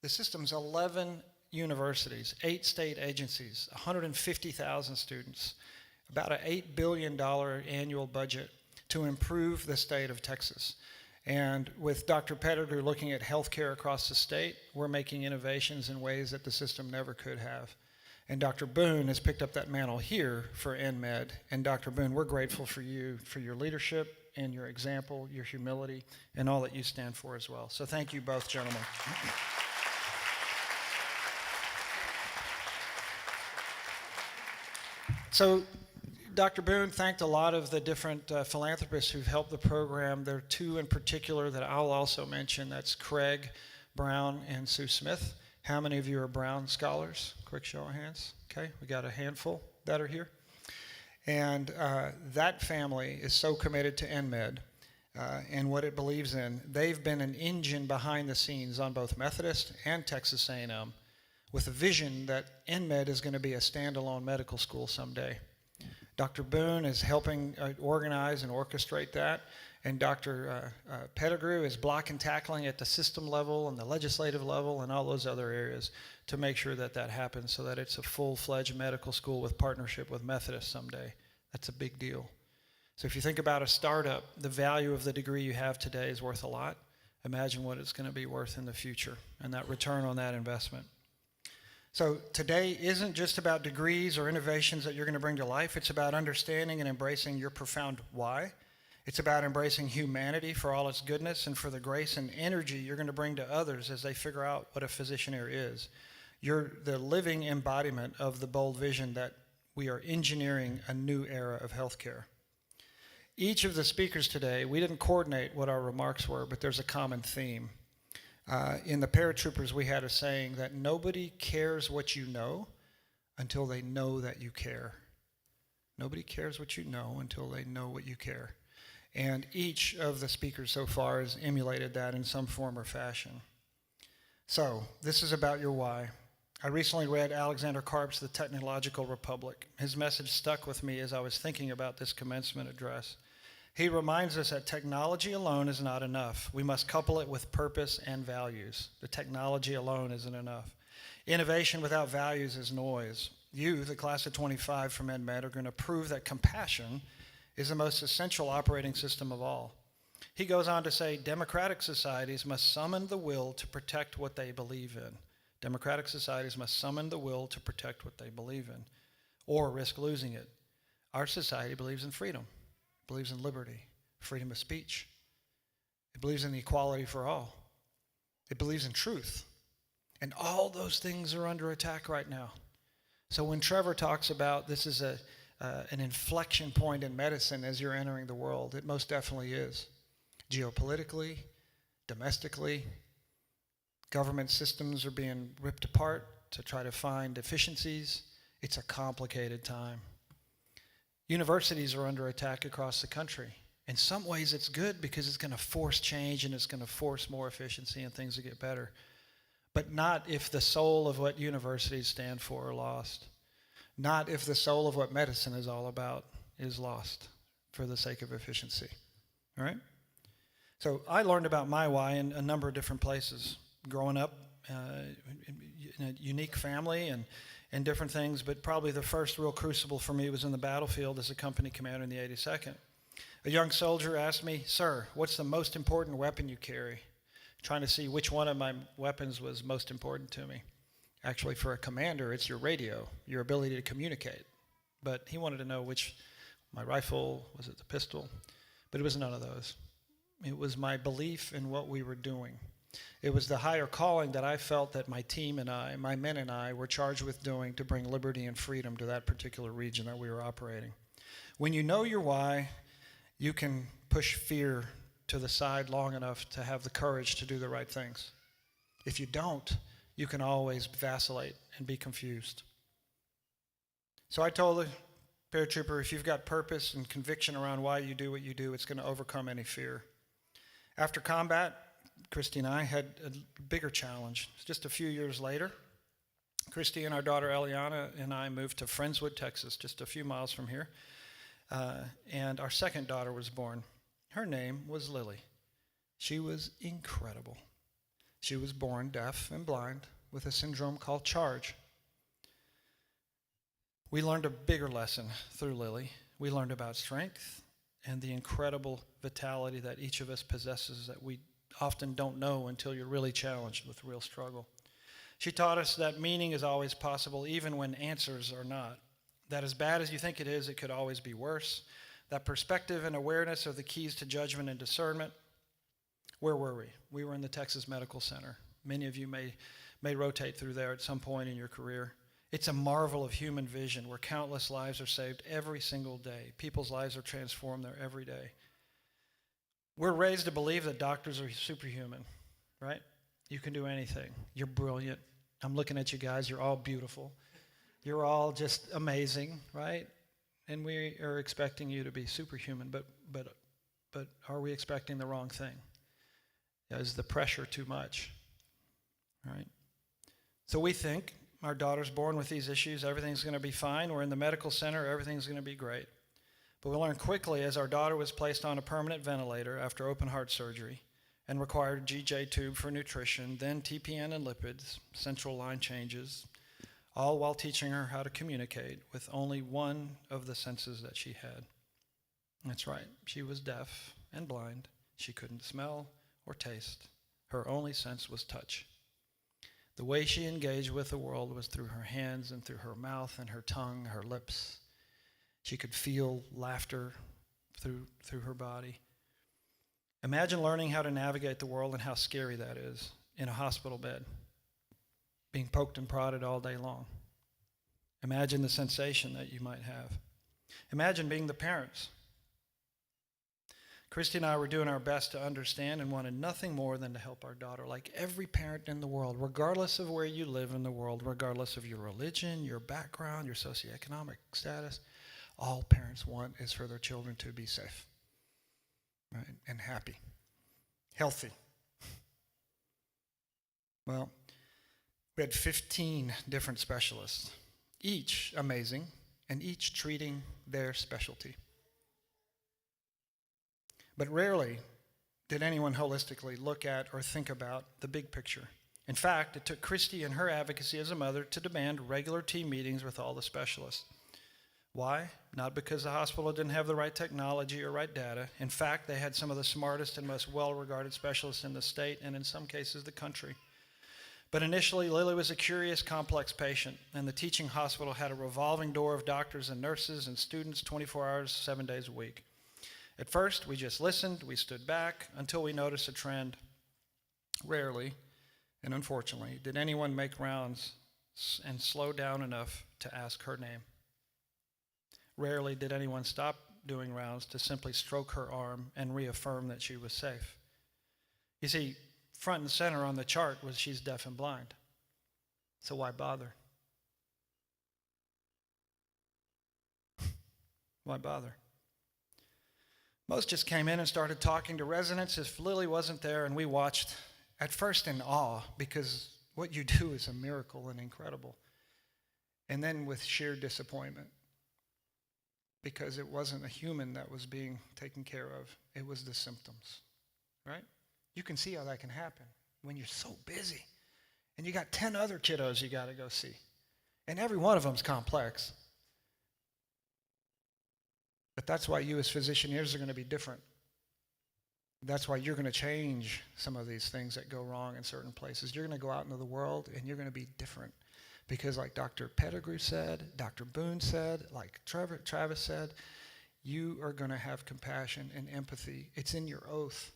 H: The system's 11 universities, 8 state agencies, 150,000 students, about an $8 billion annual budget to improve the state of Texas. And with Dr. Pettigrew looking at healthcare across the state, we're making innovations in ways that the system never could have. And Dr. Boone has picked up that mantle here for NMED. And Dr. Boone, we're grateful for you, for your leadership and your example, your humility, and all that you stand for as well. So thank you both, gentlemen. So Dr. Boone thanked a lot of the different philanthropists who've helped the program. There are 2 in particular that I'll also mention. That's Craig Brown and Sue Smith. How many of you are Brown scholars? Quick show of hands. Okay, we got a handful that are here. And that family is so committed to NMED and what it believes in. They've been an engine behind the scenes on both Methodist and Texas A&M with a vision that InMed is going to be a standalone medical school someday. Dr. Boone is helping organize and orchestrate that, and Dr. Pettigrew is block and tackling at the system level and the legislative level and all those other areas to make sure that that happens so that it's a full-fledged medical school with partnership with Methodist someday. That's a big deal. So if you think about a startup, the value of the degree you have today is worth a lot. Imagine what it's going to be worth in the future and that return on that investment. So today isn't just about degrees or innovations that you're going to bring to life. It's about understanding and embracing your profound why. It's about embracing humanity for all its goodness and for the grace and energy you're going to bring to others as they figure out what a physicianaire is. You're the living embodiment of the bold vision that we are engineering a new era of healthcare. Each of the speakers today, we didn't coordinate what our remarks were, but there's a common theme. In the paratroopers, we had a saying that nobody cares what you know until they know that you care. Nobody cares what you know until they know what you care. And each of the speakers so far has emulated that in some form or fashion. So, this is about your why. I recently read Alexander Karp's The Technological Republic. His message stuck with me as I was thinking about this commencement address. He reminds us that technology alone is not enough. We must couple it with purpose and values. The technology alone isn't enough. Innovation without values is noise. You, the class of 25 from EdMed, are going to prove that compassion is the most essential operating system of all. He goes on to say, democratic societies must summon the will to protect what they believe in. Democratic societies must summon the will to protect what they believe in, or risk losing it. Our society believes in freedom. It believes in liberty, freedom of speech. It believes in equality for all. It believes in truth. And all those things are under attack right now. So when Trevor talks about this is an inflection point in medicine as you're entering the world, it most definitely is. Geopolitically, domestically, government systems are being ripped apart to try to find efficiencies. It's a complicated time. Universities are under attack across the country. In some ways it's good because it's going to force change and it's going to force more efficiency and things to get better. But not if the soul of what universities stand for are lost. Not if the soul of what medicine is all about is lost for the sake of efficiency. All right? So I learned about my why in a number of different places. Growing up in a unique family and different things, but probably the first real crucible for me was in the battlefield as a company commander in the 82nd. A young soldier asked me, "Sir, what's the most important weapon you carry?" Trying to see which one of my weapons was most important to me. Actually, for a commander, it's your radio, your ability to communicate. But he wanted to know which, my rifle, was it the pistol? But it was none of those. It was my belief in what we were doing. It was the higher calling that I felt that my team and I, my men and I, were charged with doing to bring liberty and freedom to that particular region that we were operating. When you know your why, you can push fear to the side long enough to have the courage to do the right things. If you don't, you can always vacillate and be confused. So I told the paratrooper, if you've got purpose and conviction around why you do what you do, it's going to overcome any fear. After combat, Christy and I had a bigger challenge. Just a few years later, Christy and our daughter Eliana and I moved to Friendswood, Texas, just a few miles from here. And our second daughter was born. Her name was Lily. She was incredible. She was born deaf and blind with a syndrome called charge. We learned a bigger lesson through Lily. We learned about strength and the incredible vitality that each of us possesses that we often don't know until you're really challenged with real struggle. She taught us that meaning is always possible even when answers are not. That as bad as you think it is, it could always be worse. That perspective and awareness are the keys to judgment and discernment. Where were we? We were in the Texas Medical Center. Many of you may rotate through there at some point in your career. It's a marvel of human vision where countless lives are saved every single day. People's lives are transformed there every day. We're raised to believe that doctors are superhuman, right? You can do anything. You're brilliant. I'm looking at you guys. You're all beautiful. You're all just amazing, right? And we are expecting you to be superhuman. But but are we expecting the wrong thing? Is the pressure too much? All right. So we think our daughter's born with these issues, everything's going to be fine. We're in the medical center, everything's going to be great. But we learned quickly as our daughter was placed on a permanent ventilator after open heart surgery and required a GJ tube for nutrition, then TPN and lipids, central line changes, all while teaching her how to communicate with only one of the senses that she had. That's right, she was deaf and blind. She couldn't smell or taste. Her only sense was touch. The way she engaged with the world was through her hands and through her mouth and her tongue, her lips. She could feel laughter through her body. Imagine learning how to navigate the world and how scary that is in a hospital bed, being poked and prodded all day long. Imagine the sensation that you might have. Imagine being the parents. Christy and I were doing our best to understand and wanted nothing more than to help our daughter, like every parent in the world, regardless of where you live in the world, regardless of your religion, your background, your socioeconomic status. All parents want is for their children to be safe, right, and happy, healthy. Well, we had 15 different specialists, each amazing, and each treating their specialty. But rarely did anyone holistically look at or think about the big picture. In fact, it took Christy and her advocacy as a mother to demand regular team meetings with all the specialists. Why? Not because the hospital didn't have the right technology or right data. In fact, they had some of the smartest and most well-regarded specialists in the state and in some cases the country. But initially, Lily was a curious, complex patient, and the teaching hospital had a revolving door of doctors and nurses and students 24 hours, 7 days a week. At first, we just listened, we stood back, until we noticed a trend. Rarely, and unfortunately, did anyone make rounds and slow down enough to ask her name. Rarely did anyone stop doing rounds to simply stroke her arm and reaffirm that she was safe. You see, front and center on the chart was she's deaf and blind. So why bother? Why bother? Most just came in and started talking to residents if Lily wasn't there, and we watched, at first in awe, because what you do is a miracle and incredible. And then with sheer disappointment, because it wasn't a human that was being taken care of. It was the symptoms, right? You can see how that can happen when you're so busy. And you got 10 other kiddos you got to go see. And every one of them's complex. But that's why you as physicianeers are going to be different. That's why you're going to change some of these things that go wrong in certain places. You're going to go out into the world and you're going to be different. Because like Dr. Pettigrew said, Dr. Boone said, like Travis said, you are going to have compassion and empathy. It's in your oath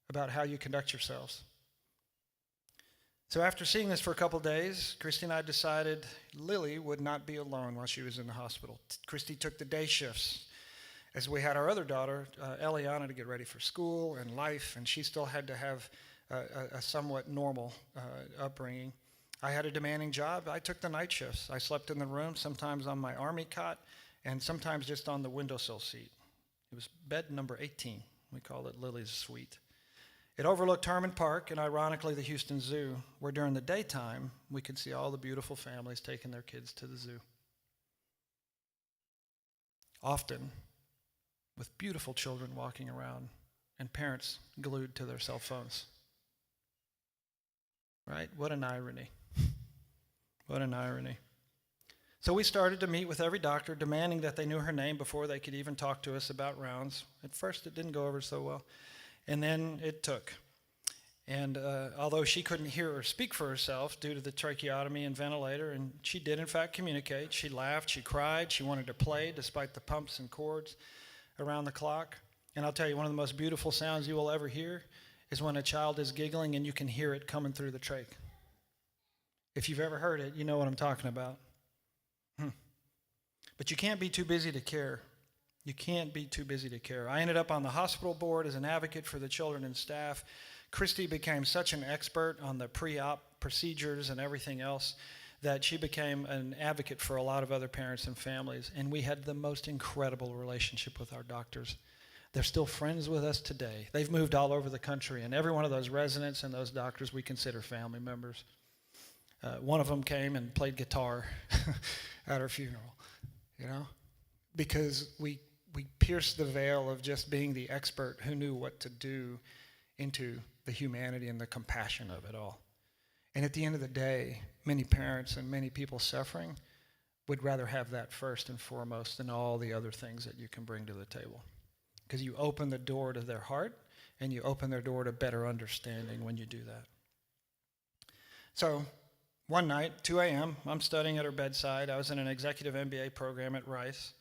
H: about how you conduct yourselves. So after seeing this for a couple days, Christy and I decided Lily would not be alone while she was in the hospital. Christy took the day shifts as we had our other daughter, Eliana, to get ready for school and life, and she still had to have a somewhat normal upbringing. I had a demanding job. I took the night shifts. I slept in the room, sometimes on my army cot, and sometimes just on the windowsill seat. It was bed number 18. We called it Lily's Suite. It overlooked Herman Park and, ironically, the Houston Zoo, where during the daytime, we could see all the beautiful families taking their kids to the zoo. Often, with beautiful children walking around and parents glued to their cell phones. Right? What an irony. What an irony. So we started to meet with every doctor, demanding that they knew her name before they could even talk to us about rounds. At first, it didn't go over so well. And then it took. And although she couldn't hear or speak for herself due to the tracheotomy and ventilator, and she did, in fact, communicate. She laughed, she cried, she wanted to play despite the pumps and cords around the clock. And I'll tell you, one of the most beautiful sounds you will ever hear is when a child is giggling and you can hear it coming through the trach. If you've ever heard it, you know what I'm talking about. But you can't be too busy to care. You can't be too busy to care. I ended up on the hospital board as an advocate for the children and staff. Christy became such an expert on the pre-op procedures and everything else that she became an advocate for a lot of other parents and families. And we had the most incredible relationship with our doctors. They're still friends with us today. They've moved all over the country, and every one of those residents and those doctors we consider family members. One of them came and played guitar at our funeral, because we pierced the veil of just being the expert who knew what to do into the humanity and the compassion of it all. And at the end of the day, many parents and many people suffering would rather have that first and foremost than all the other things that you can bring to the table. Because you open the door to their heart, and you open their door to better understanding when you do that. So one night, 2 a.m., I'm studying at her bedside. I was in an executive MBA program at Rice.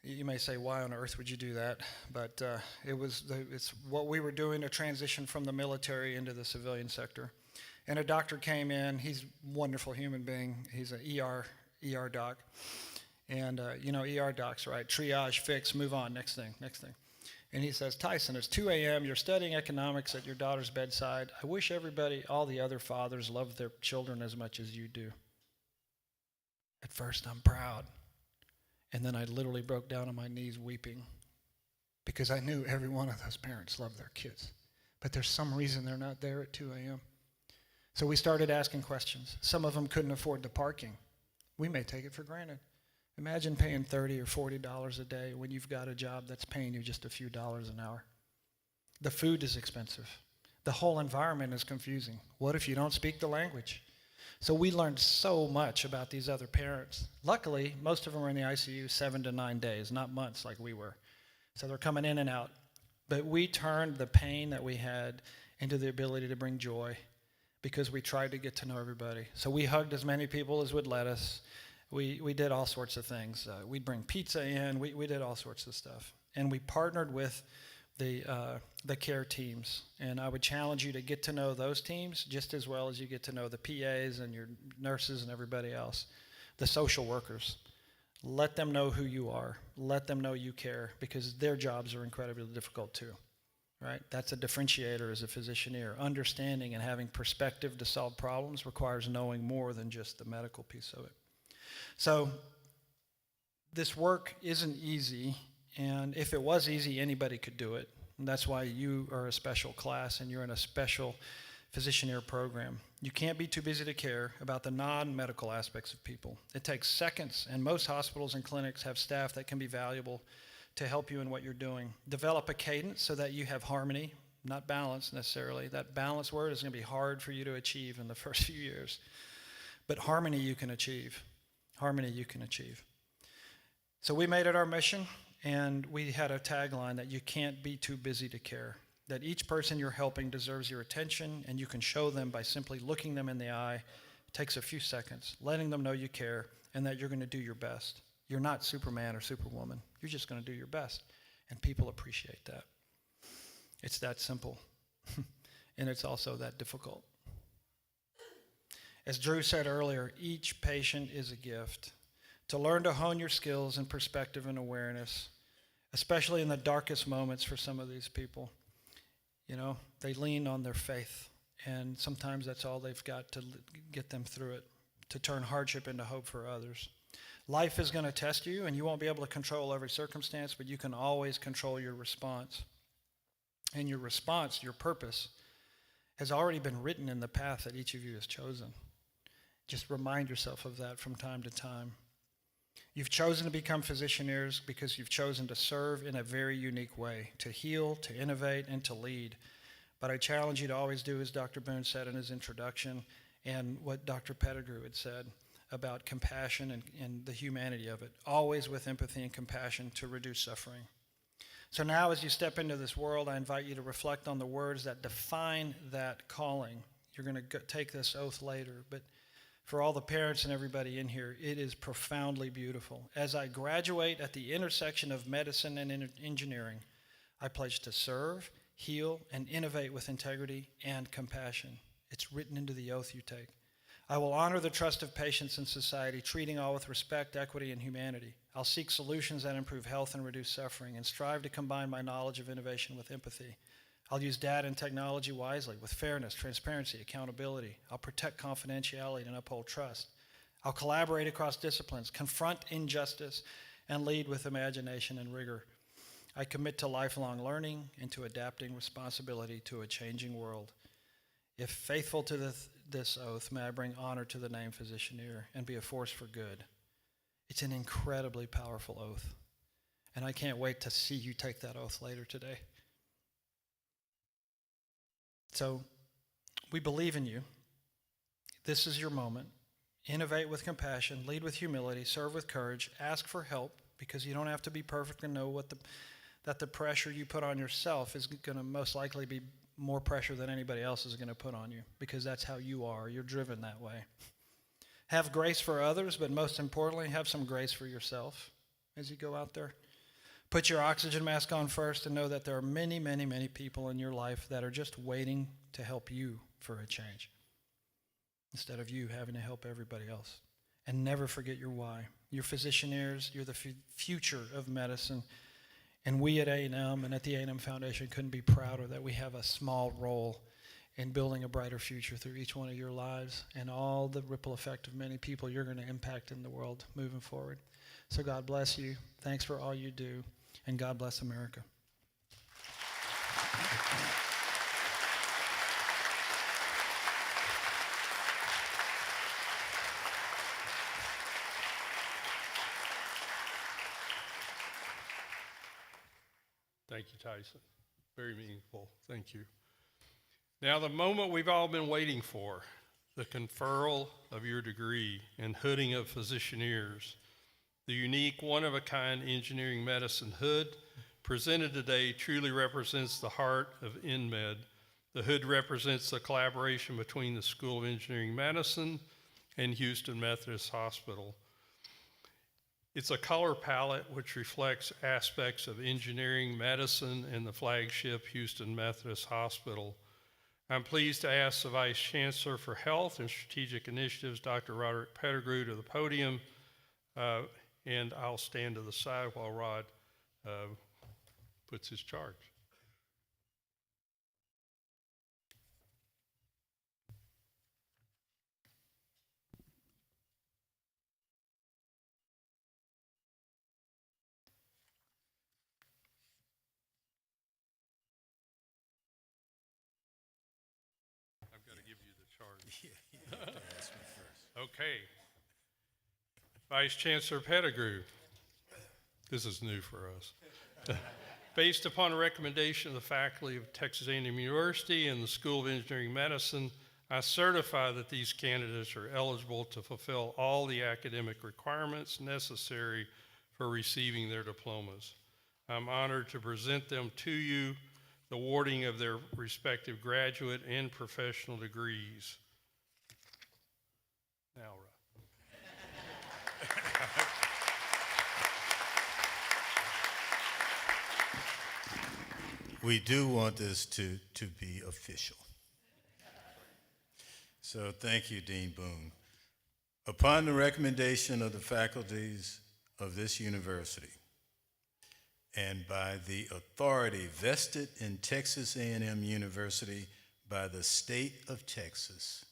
H: You may say, why on earth would you do that? But it's what we were doing to transition from the military into the civilian sector. And a doctor came in. He's a wonderful human being. He's an ER doc. And, ER docs, right? Triage, fix, move on, next thing. And he says, Tyson, it's 2 a.m., you're studying economics at your daughter's bedside. I wish all the other fathers loved their children as much as you do. At first, I'm proud. And then I literally broke down on my knees weeping because I knew every one of those parents loved their kids. But there's some reason they're not there at 2 a.m. So we started asking questions. Some of them couldn't afford the parking. We may take it for granted. Imagine paying $30 or $40 a day when you've got a job that's paying you just a few dollars an hour. The food is expensive. The whole environment is confusing. What if you don't speak the language? So we learned so much about these other parents. Luckily, most of them were in the ICU 7 to 9 days, not months like we were. So they're coming in and out. But we turned the pain that we had into the ability to bring joy because we tried to get to know everybody. So we hugged as many people as would let us. We did all sorts of things. We'd bring pizza in. We did all sorts of stuff. And we partnered with the care teams. And I would challenge you to get to know those teams just as well as you get to know the PAs and your nurses and everybody else. The social workers. Let them know who you are. Let them know you care because their jobs are incredibly difficult too. Right? That's a differentiator as a physicianeer. Understanding and having perspective to solve problems requires knowing more than just the medical piece of it. So this work isn't easy, and if it was easy, anybody could do it. And that's why you are a special class and you're in a special physicianeer program. You can't be too busy to care about the non-medical aspects of people. It takes seconds, and most hospitals and clinics have staff that can be valuable to help you in what you're doing. Develop a cadence so that you have harmony, not balance necessarily. That balance word is going to be hard for you to achieve in the first few years. But harmony you can achieve. Harmony you can achieve. So we made it our mission, and we had a tagline that you can't be too busy to care, that each person you're helping deserves your attention, and you can show them by simply looking them in the eye. It takes a few seconds, letting them know you care, and that you're going to do your best. You're not Superman or Superwoman. You're just going to do your best, and people appreciate that. It's that simple, and it's also that difficult. As Drew said earlier, each patient is a gift. To learn to hone your skills and perspective and awareness, especially in the darkest moments for some of these people, they lean on their faith, and sometimes that's all they've got to get them through it, to turn hardship into hope for others. Life is going to test you, and you won't be able to control every circumstance, but you can always control your response. And your response, your purpose, has already been written in the path that each of you has chosen. Just remind yourself of that from time to time. You've chosen to become physicianeers because you've chosen to serve in a very unique way, to heal, to innovate, and to lead. But I challenge you to always do as Dr. Boone said in his introduction and what Dr. Pettigrew had said about compassion and the humanity of it, always with empathy and compassion to reduce suffering. So now as you step into this world, I invite you to reflect on the words that define that calling. You're going to take this oath later, but for all the parents and everybody in here, it is profoundly beautiful. As I graduate at the intersection of medicine and engineering, I pledge to serve, heal, and innovate with integrity and compassion. It's written into the oath you take. I will honor the trust of patients in society, treating all with respect, equity, and humanity. I'll seek solutions that improve health and reduce suffering, and strive to combine my knowledge of innovation with empathy. I'll use data and technology wisely with fairness, transparency, accountability. I'll protect confidentiality and uphold trust. I'll collaborate across disciplines, confront injustice, and lead with imagination and rigor. I commit to lifelong learning and to adapting responsibility to a changing world. If faithful to this oath, may I bring honor to the name Physicianeer and be a force for good. It's an incredibly powerful oath, and I can't wait to see you take that oath later today. So, we believe in you. This is your moment. Innovate with compassion, lead with humility, serve with courage, ask for help, because you don't have to be perfect and know that the pressure you put on yourself is going to most likely be more pressure than anybody else is going to put on you, because that's how you are. You're driven that way. Have grace for others, but most importantly, have some grace for yourself as you go out there. Put your oxygen mask on first and know that there are many, many, many people in your life that are just waiting to help you for a change, instead of you having to help everybody else. And never forget your why. You're physicianeers. You're the future of medicine. And we at A&M and at the A&M Foundation couldn't be prouder that we have a small role in building a brighter future through each one of your lives and all the ripple effect of many people you're going to impact in the world moving forward. So God bless you. Thanks for all you do. And God bless America.
C: Thank you, Tyson. Very meaningful. Thank you. Now, the moment we've all been waiting for, the conferral of your degree and hooding of physicianeers. The unique, one-of-a-kind engineering medicine hood presented today truly represents the heart of InMed. The hood represents the collaboration between the School of Engineering Medicine and Houston Methodist Hospital. It's a color palette which reflects aspects of engineering, medicine, and the flagship Houston Methodist Hospital. I'm pleased to ask the Vice Chancellor for Health and Strategic Initiatives, Dr. Roderick Pettigrew, to the podium, and I'll stand to the side while Rod puts his charge. I've got to give you the charge.
E: Yeah, you have to ask me first.
C: Okay. Vice Chancellor Pettigrew, this is new for us. Based upon a recommendation of the faculty of Texas A&M University and the School of Engineering Medicine, I certify that these candidates are eligible to fulfill all the academic requirements necessary for receiving their diplomas. I'm honored to present them to you, the awarding of their respective graduate and professional degrees. Now, Rod.
E: We do want this to be official. So thank you, Dean Boone. Upon the recommendation of the faculties of this university, and by the authority vested in Texas A&M University by the state of Texas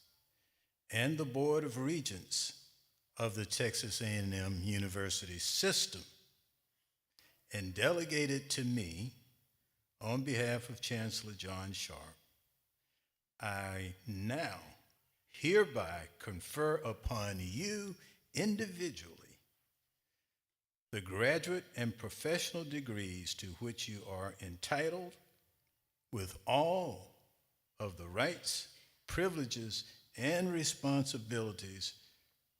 E: and the Board of Regents of the Texas A&M University system, and delegated to me on behalf of Chancellor John Sharp, I now hereby confer upon you individually the graduate and professional degrees to which you are entitled, with all of the rights, privileges, and responsibilities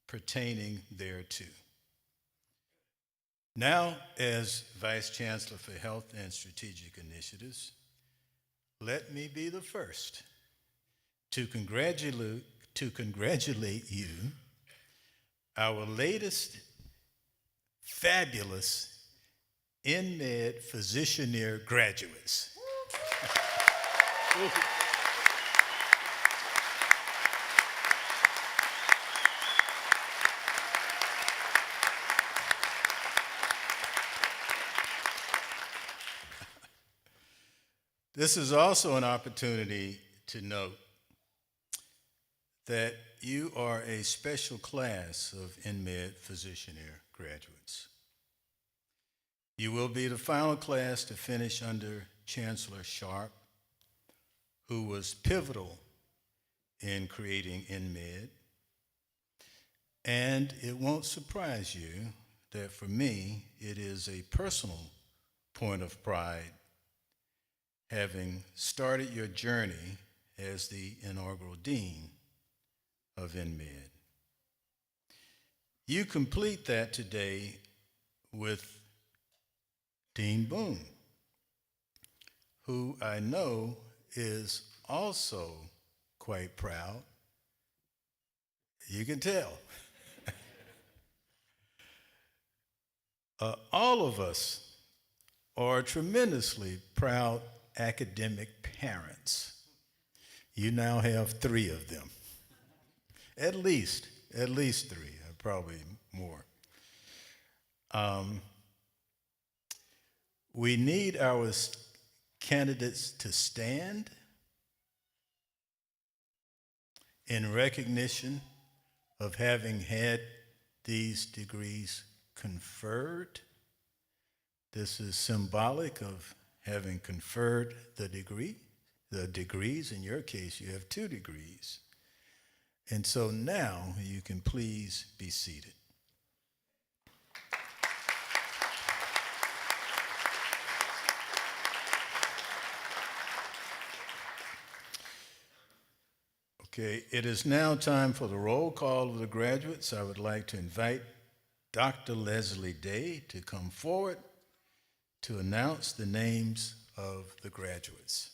E: pertaining thereto. Now, as Vice Chancellor for Health and Strategic Initiatives, let me be the first to congratulate you, our latest fabulous InMed Physicianeer graduates. This is also an opportunity to note that you are a special class of InMed Physicianeer graduates. You will be the final class to finish under Chancellor Sharp, who was pivotal in creating InMed. And it won't surprise you that for me, it is a personal point of pride having started your journey as the inaugural dean of InMed. You complete that today with Dean Boone, who I know is also quite proud. You can tell. All of us are tremendously proud academic parents. You now have 3 of them. At least 3, probably more. We need our candidates to stand in recognition of having had these degrees conferred. This is symbolic of having conferred the degrees. In your case, you have 2 degrees. And so now you can please be seated. Okay, it is now time for the roll call of the graduates. I would like to invite Dr. Leslie Day to come forward to announce the names of the graduates.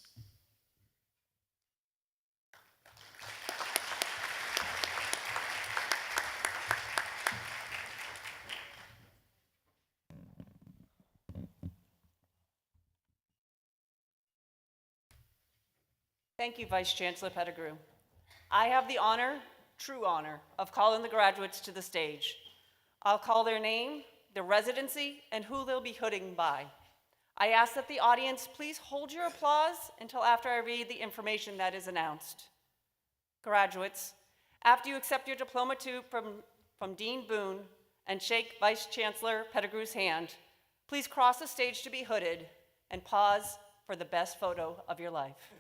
I: Thank you, Vice Chancellor Pettigrew. I have the honor, true honor, of calling the graduates to the stage. I'll call their name, their residency, and who they'll be hooding by. I ask that the audience please hold your applause until after I read the information that is announced. Graduates, after you accept your diploma from Dean Boone and shake Vice Chancellor Pettigrew's hand, please cross the stage to be hooded and pause for the best photo of your life.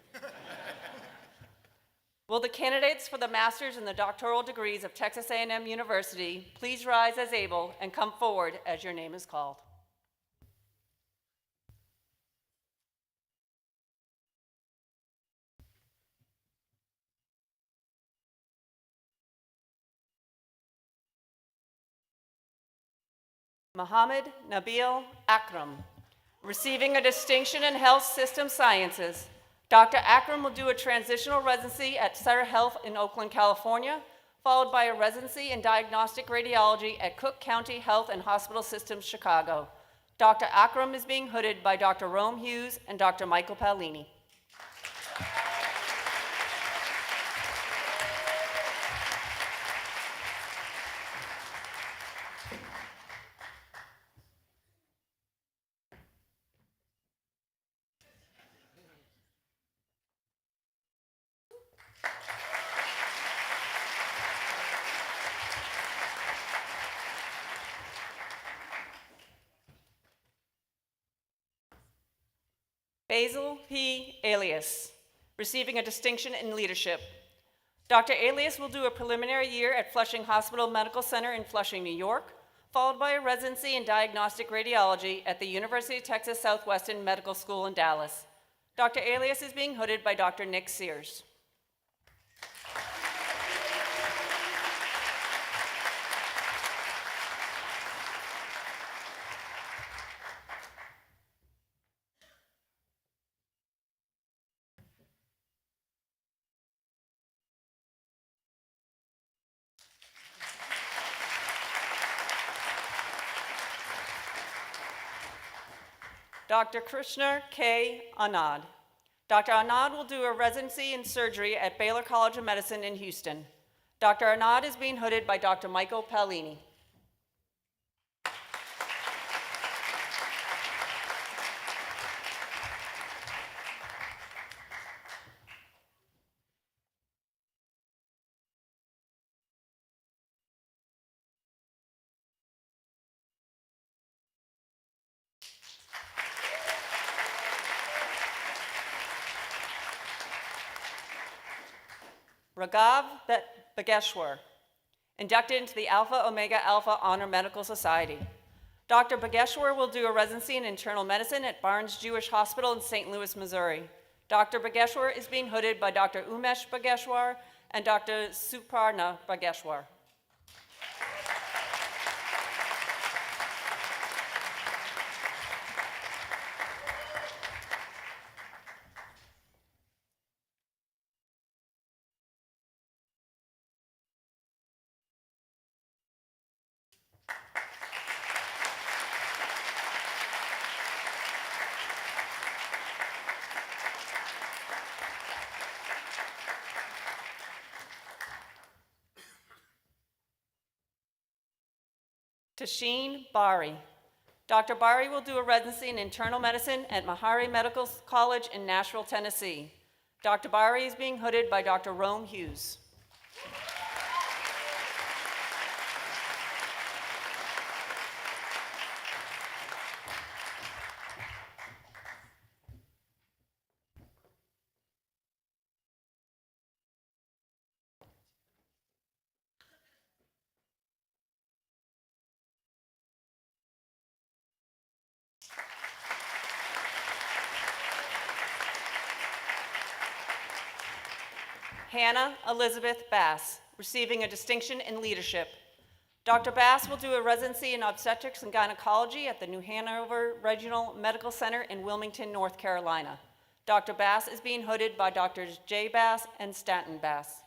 I: Will the candidates for the master's and the doctoral degrees of Texas A&M University please rise as able and come forward as your name is called? Mohammed Nabil Akram, receiving a distinction in health system sciences. Dr. Akram will do a transitional residency at Sutter Health in Oakland, California, followed by a residency in diagnostic radiology at Cook County Health and Hospital Systems, Chicago. Dr. Akram is being hooded by Dr. Rome Hughes and Dr. Michael Paolini. Basil P. Alias, receiving a distinction in leadership. Dr. Alias will do a preliminary year at Flushing Hospital Medical Center in Flushing, New York, followed by a residency in diagnostic radiology at the University of Texas Southwestern Medical School in Dallas. Dr. Alias is being hooded by Dr. Nick Sears. Dr. Krishna K. Anand. Dr. Anand will do a residency in surgery at Baylor College of Medicine in Houston. Dr. Anand is being hooded by Dr. Michael Paolini. Raghav Bageshwar, inducted into the Alpha Omega Alpha Honor Medical Society. Dr. Bageshwar will do a residency in internal medicine at Barnes Jewish Hospital in St. Louis, Missouri. Dr. Bageshwar is being hooded by Dr. Umesh Bageshwar and Dr. Suparna Bageshwar. Tasheen Bari. Dr. Bari will do a residency in internal medicine at Meharry Medical College in Nashville, Tennessee. Dr. Bari is being hooded by Dr. Rome Hughes. Hannah Elizabeth Bass, receiving a distinction in leadership. Dr. Bass will do a residency in obstetrics and gynecology at the New Hanover Regional Medical Center in Wilmington, North Carolina. Dr. Bass is being hooded by Drs. J. Bass and Stanton Bass.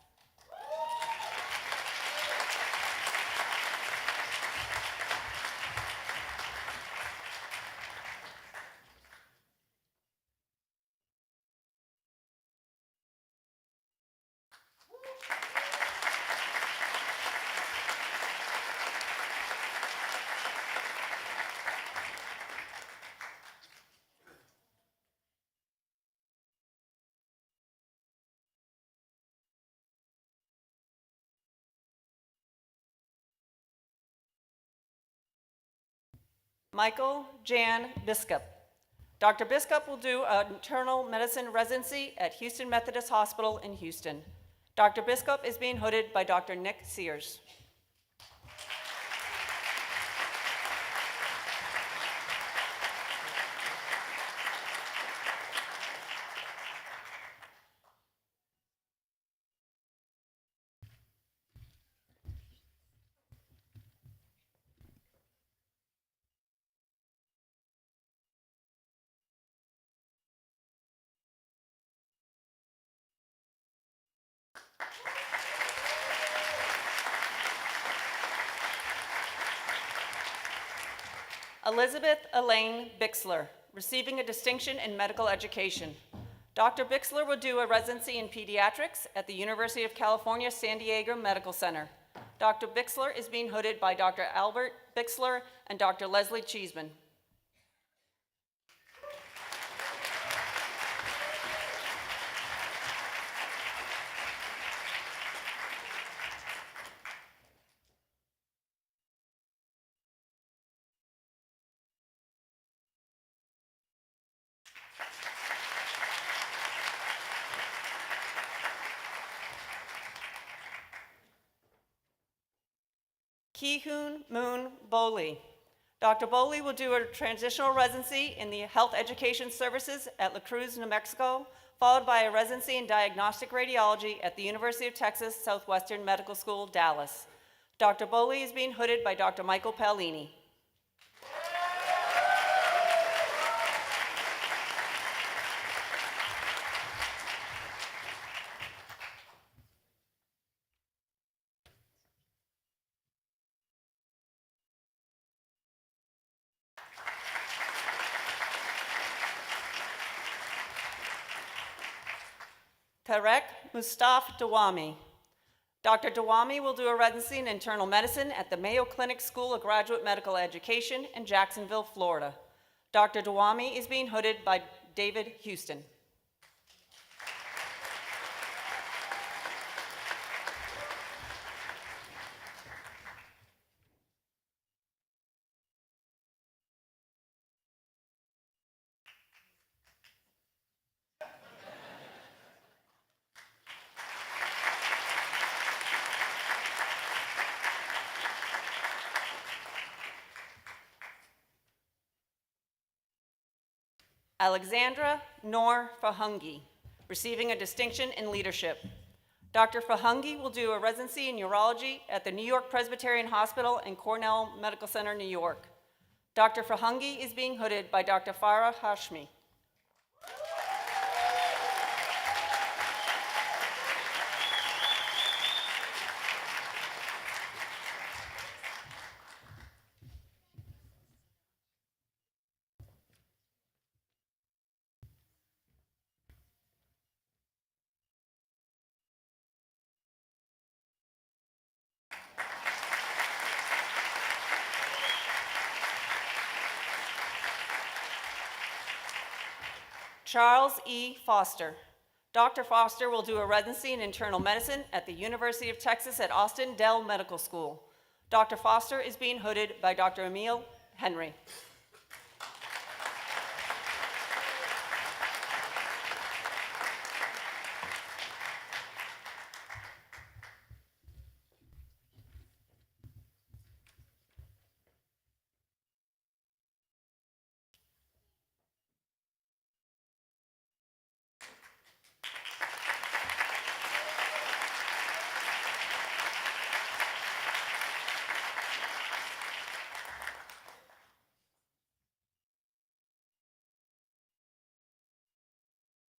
I: Michael Jan Biskup. Dr. Biskup will do an internal medicine residency at Houston Methodist Hospital in Houston. Dr. Biskup is being hooded by Dr. Nick Sears. Elizabeth Elaine Bixler, receiving a distinction in medical education. Dr. Bixler will do a residency in pediatrics at the University of California, San Diego Medical Center. Dr. Bixler is being hooded by Dr. Albert Bixler and Dr. Leslie Cheeseman. Ki-Hoon Moon Bowley. Dr. Bowley will do a transitional residency in the Health Education Services at La Cruz, New Mexico, followed by a residency in diagnostic radiology at the University of Texas Southwestern Medical School, Dallas. Dr. Bowley is being hooded by Dr. Michael Paolini. Tarek Mustaf Dawami. Dr. Dawami will do a residency in internal medicine at the Mayo Clinic School of Graduate Medical Education in Jacksonville, Florida. Dr. Dawami is being hooded by David Houston. Alexandra Noor Fahungi, receiving a distinction in leadership. Dr. Fahungi will do a residency in urology at the New York Presbyterian Hospital and Cornell Medical Center, New York. Dr. Fahungi is being hooded by Dr. Farah Hashmi. Charles E. Foster. Dr. Foster will do a residency in internal medicine at the University of Texas at Austin Dell Medical School. Dr. Foster is being hooded by Dr. Emil Henry.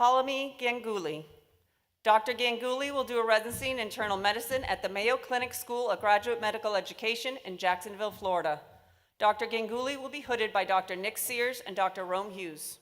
I: Palami Ganguly. Dr. Ganguly will do a residency in internal medicine at the Mayo Clinic School of Graduate Medical Education in Jacksonville, Florida. Dr. Ganguly will be hooded by Dr. Nick Sears and Dr. Rome Hughes.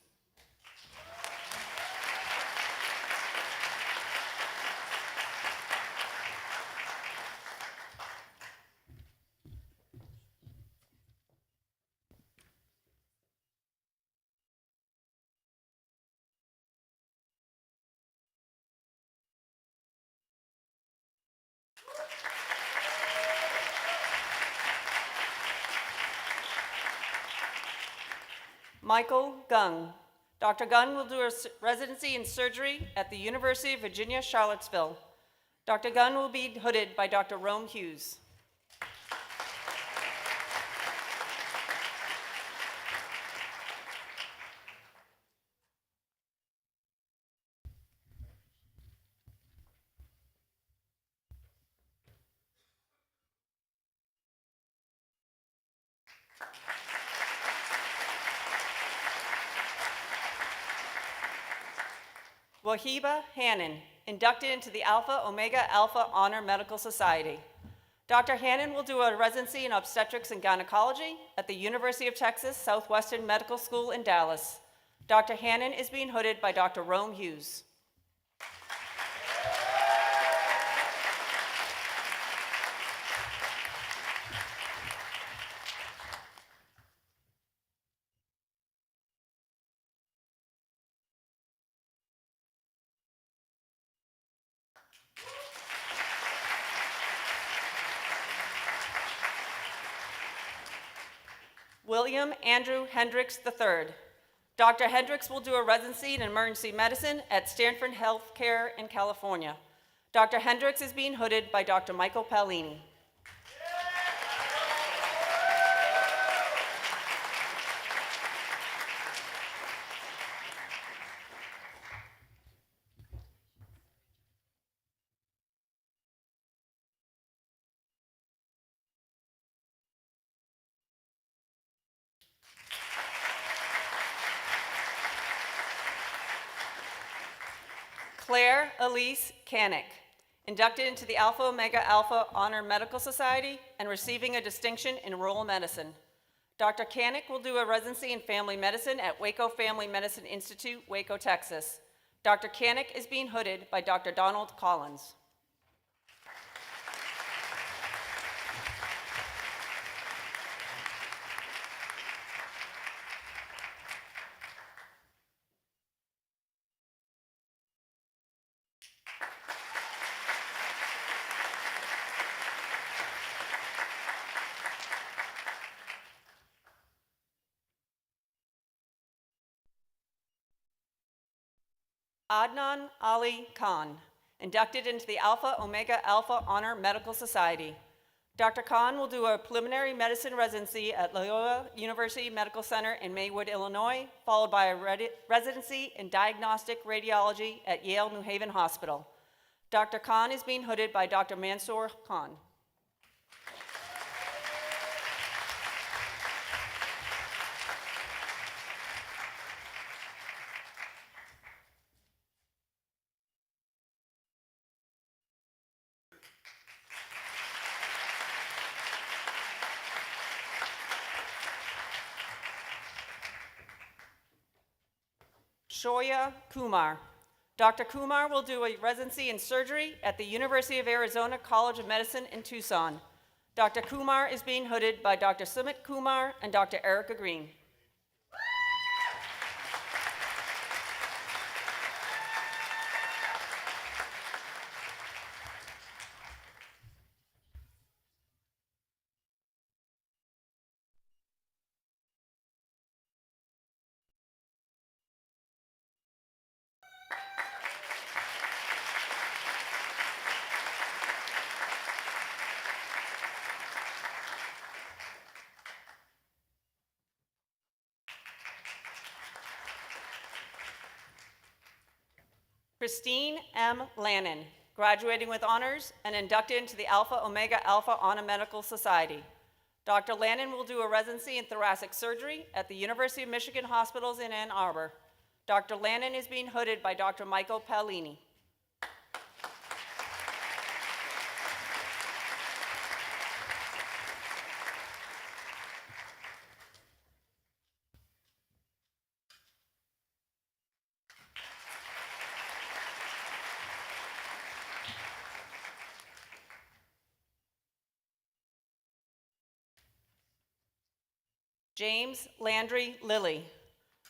I: Michael Gung. Dr. Gung will do a residency in surgery at the University of Virginia, Charlottesville. Dr. Gung will be hooded by Dr. Rome Hughes. Wahiba Hannon, inducted into the Alpha Omega Alpha Honor Medical Society. Dr. Hannon will do a residency in obstetrics and gynecology at the University of Texas Southwestern Medical School in Dallas. Dr. Hannon is being hooded by Dr. Rome Hughes. William Andrew Hendricks III. Dr. Hendricks will do a residency in emergency medicine at Stanford Healthcare in California. Dr. Hendricks is being hooded by Dr. Michael Palini. Claire Elise Canick, inducted into the Alpha Omega Alpha Honor Medical Society and receiving a distinction in rural medicine. Dr. Canick will do a residency in family medicine at Waco Family Medicine Institute, Waco, Texas. Dr. Canick is being hooded by Dr. Donald Collins. Adnan Ali Khan, inducted into the Alpha Omega Alpha Honor Medical Society. Dr. Khan will do a preliminary medicine residency at Loyola University Medical Center in Maywood, Illinois, followed by a residency in diagnostic radiology at Yale New Haven Hospital. Dr. Khan is being hooded by Dr. Mansoor Khan. Shoya Kumar. Dr. Kumar will do a residency in surgery at the University of Arizona College of Medicine in Tucson. Dr. Kumar is being hooded by Dr. Sumit Kumar and Dr. Erica Green. Christine M. Lannon, graduating with honors and inducted into the Alpha Omega Alpha Honor Medical Society. Dr. Lannon will do a residency in thoracic surgery at the University of Michigan Hospitals in Ann Arbor. Dr. Lannon is being hooded by Dr. Michael Paolini. James Landry Lilly.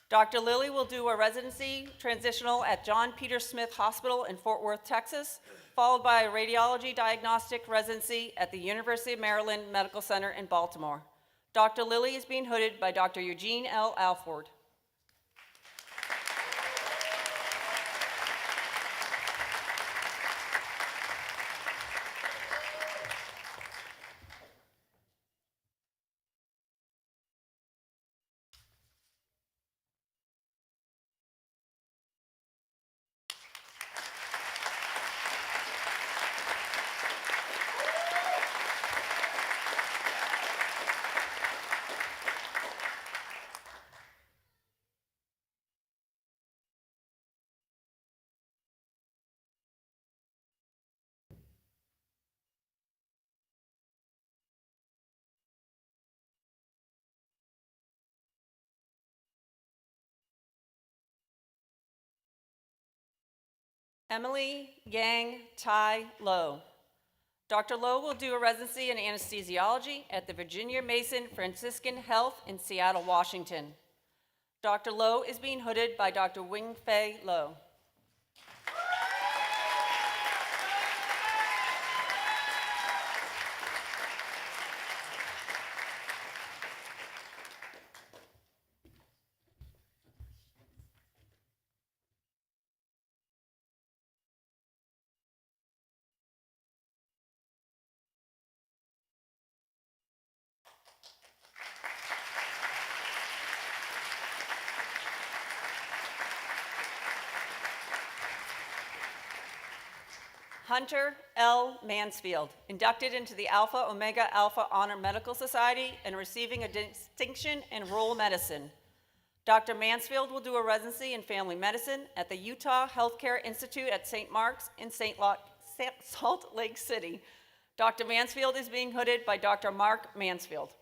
I: Dr. Lilly will do a residency transitional at John Peter Smith Hospital in Fort Worth, Texas, followed by a radiology diagnostic residency at the University of Maryland Medical Center in Baltimore. Dr. Lilly is being hooded by Dr. Eugene L. Alford. Emily Yang Tai Low. Dr. Low will do a residency in anesthesiology at the Virginia Mason Franciscan Health in Seattle, Washington. Dr. Low is being hooded by Dr. Wing Fei Low. Hunter L. Mansfield, inducted into the Alpha Omega Alpha Honor Medical Society and receiving a distinction in rural medicine. Dr. Mansfield will do a residency in family medicine at the Utah Healthcare Institute at St. Mark's in Salt Lake City. Dr. Mansfield is being hooded by Dr. Mark Mansfield.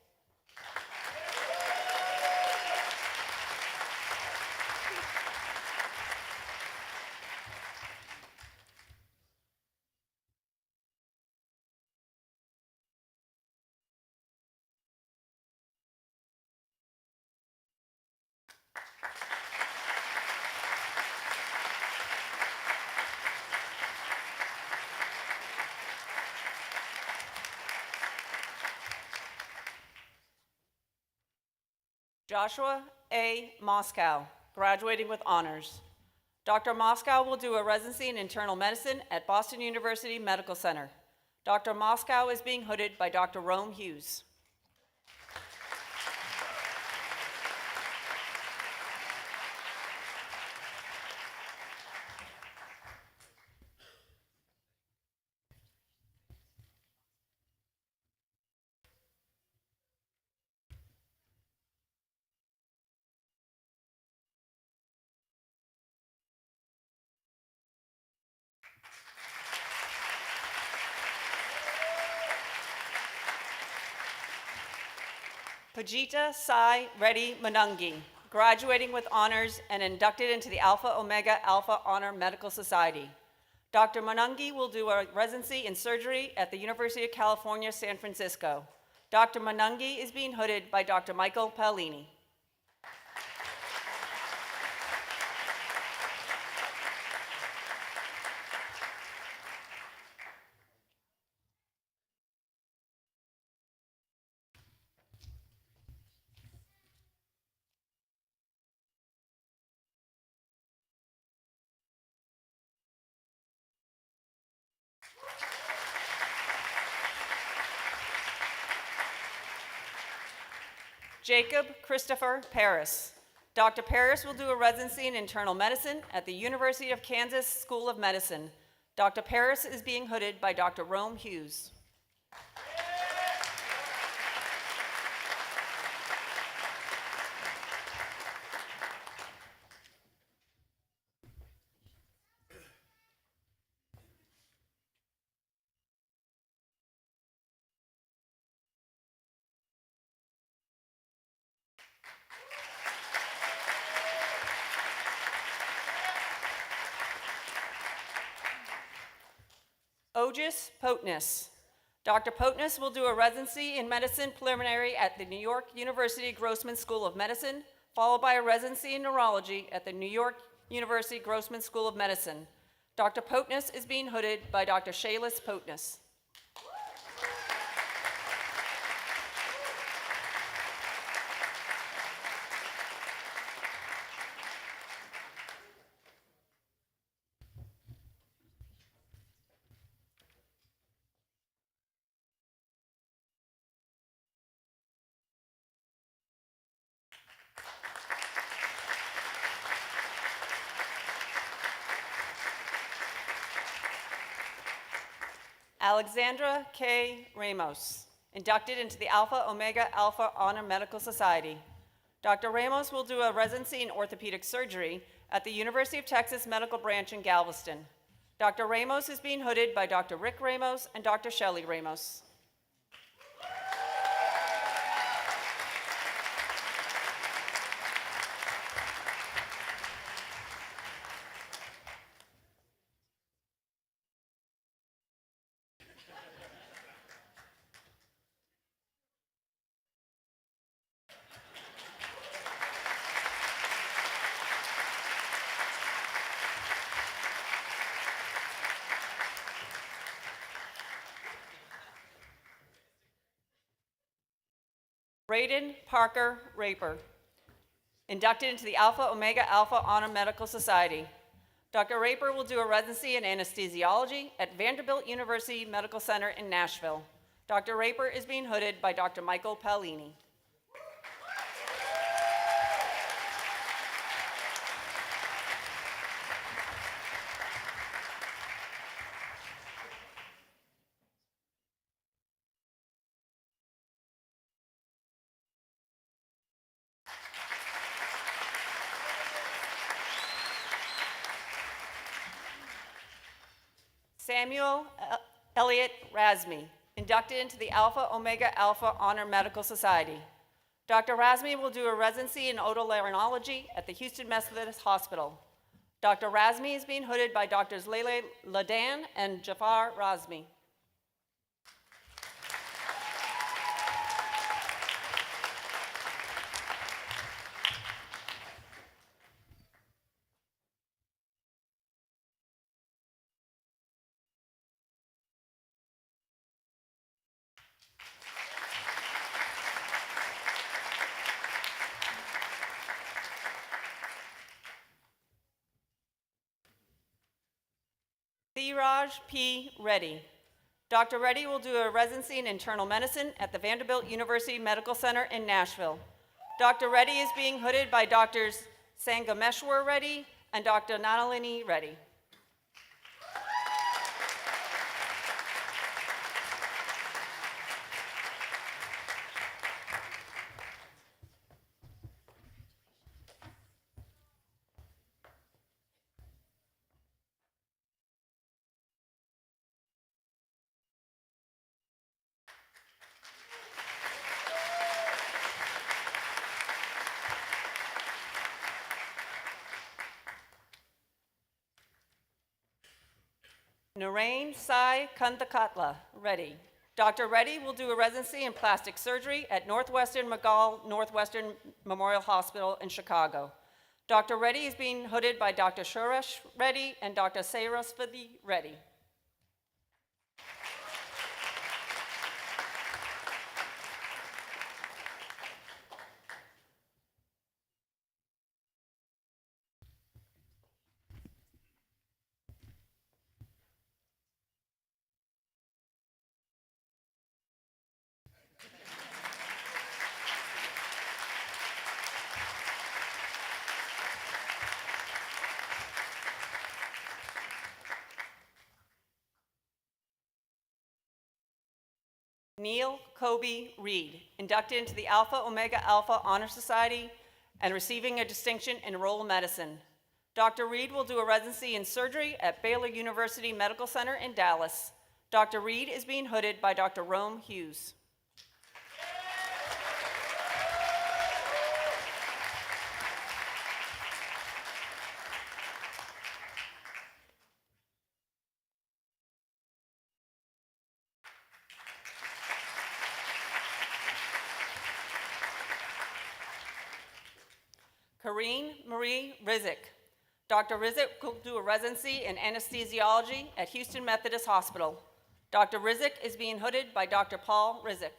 I: Joshua A. Moscow, graduating with honors. Dr. Moscow will do a residency in internal medicine at Boston University Medical Center. Dr. Moscow is being hooded by Dr. Rome Hughes. Pajita Sai Reddy Manungi, graduating with honors and inducted into the Alpha Omega Alpha Honor Medical Society. Dr. Manungi will do a residency in surgery at the University of California, San Francisco. Dr. Manungi is being hooded by Dr. Michael Paolini. Jacob Christopher Paris. Dr. Paris will do a residency in internal medicine at the University of Kansas School of Medicine. Dr. Paris is being hooded by Dr. Rome Hughes. Ogis Potness. Dr. Potness will do a residency in medicine preliminary at the New York University Grossman School of Medicine, followed by a residency in neurology at the New York University Grossman School of Medicine. Dr. Potness is being hooded by Dr. Shaylis Potness. Alexandra K. Ramos, inducted into the Alpha Omega Alpha Honor Medical Society. Dr. Ramos will do a residency in orthopedic surgery at the University of Texas Medical Branch in Galveston. Dr. Ramos is being hooded by Dr. Rick Ramos and Dr. Shelley Ramos. Braden Parker Raper, inducted into the Alpha Omega Alpha Honor Medical Society. Dr. Raper will do a residency in anesthesiology at Vanderbilt University Medical Center in Nashville. Dr. Raper is being hooded by Dr. Michael Paolini. Samuel Elliott Razmi, inducted into the Alpha Omega Alpha Honor Medical Society. Dr. Razmi will do a residency in otolaryngology at the Houston Methodist Hospital. Dr. Razmi is being hooded by Drs. Lele Ladan and Jafar Razmi. Theeraj P. Reddy, Dr. Reddy will do a residency in internal medicine at the Vanderbilt University Medical Center in Nashville. Dr. Reddy is being hooded by Drs. Sangameshwar Reddy and Dr. Nanalini Reddy. Narain Sai Kandakatla, Reddy. Dr. Reddy will do a residency in plastic surgery at Northwestern Northwestern Memorial Hospital in Chicago. Dr. Reddy is being hooded by Dr. Suresh Reddy and Dr. Saraswati Reddy. Neil Kobe Reed, inducted into the Alpha Omega Alpha Honor Society and receiving a distinction in rural medicine. Dr. Reed will do a residency in surgery at Baylor University Medical Center in Dallas. Dr. Reed is being hooded by Dr. Rome Hughes. Karine Marie Rizik. Dr. Rizik will do a residency in anesthesiology at Houston Methodist Hospital. Dr. Rizik is being hooded by Dr. Paul Rizik.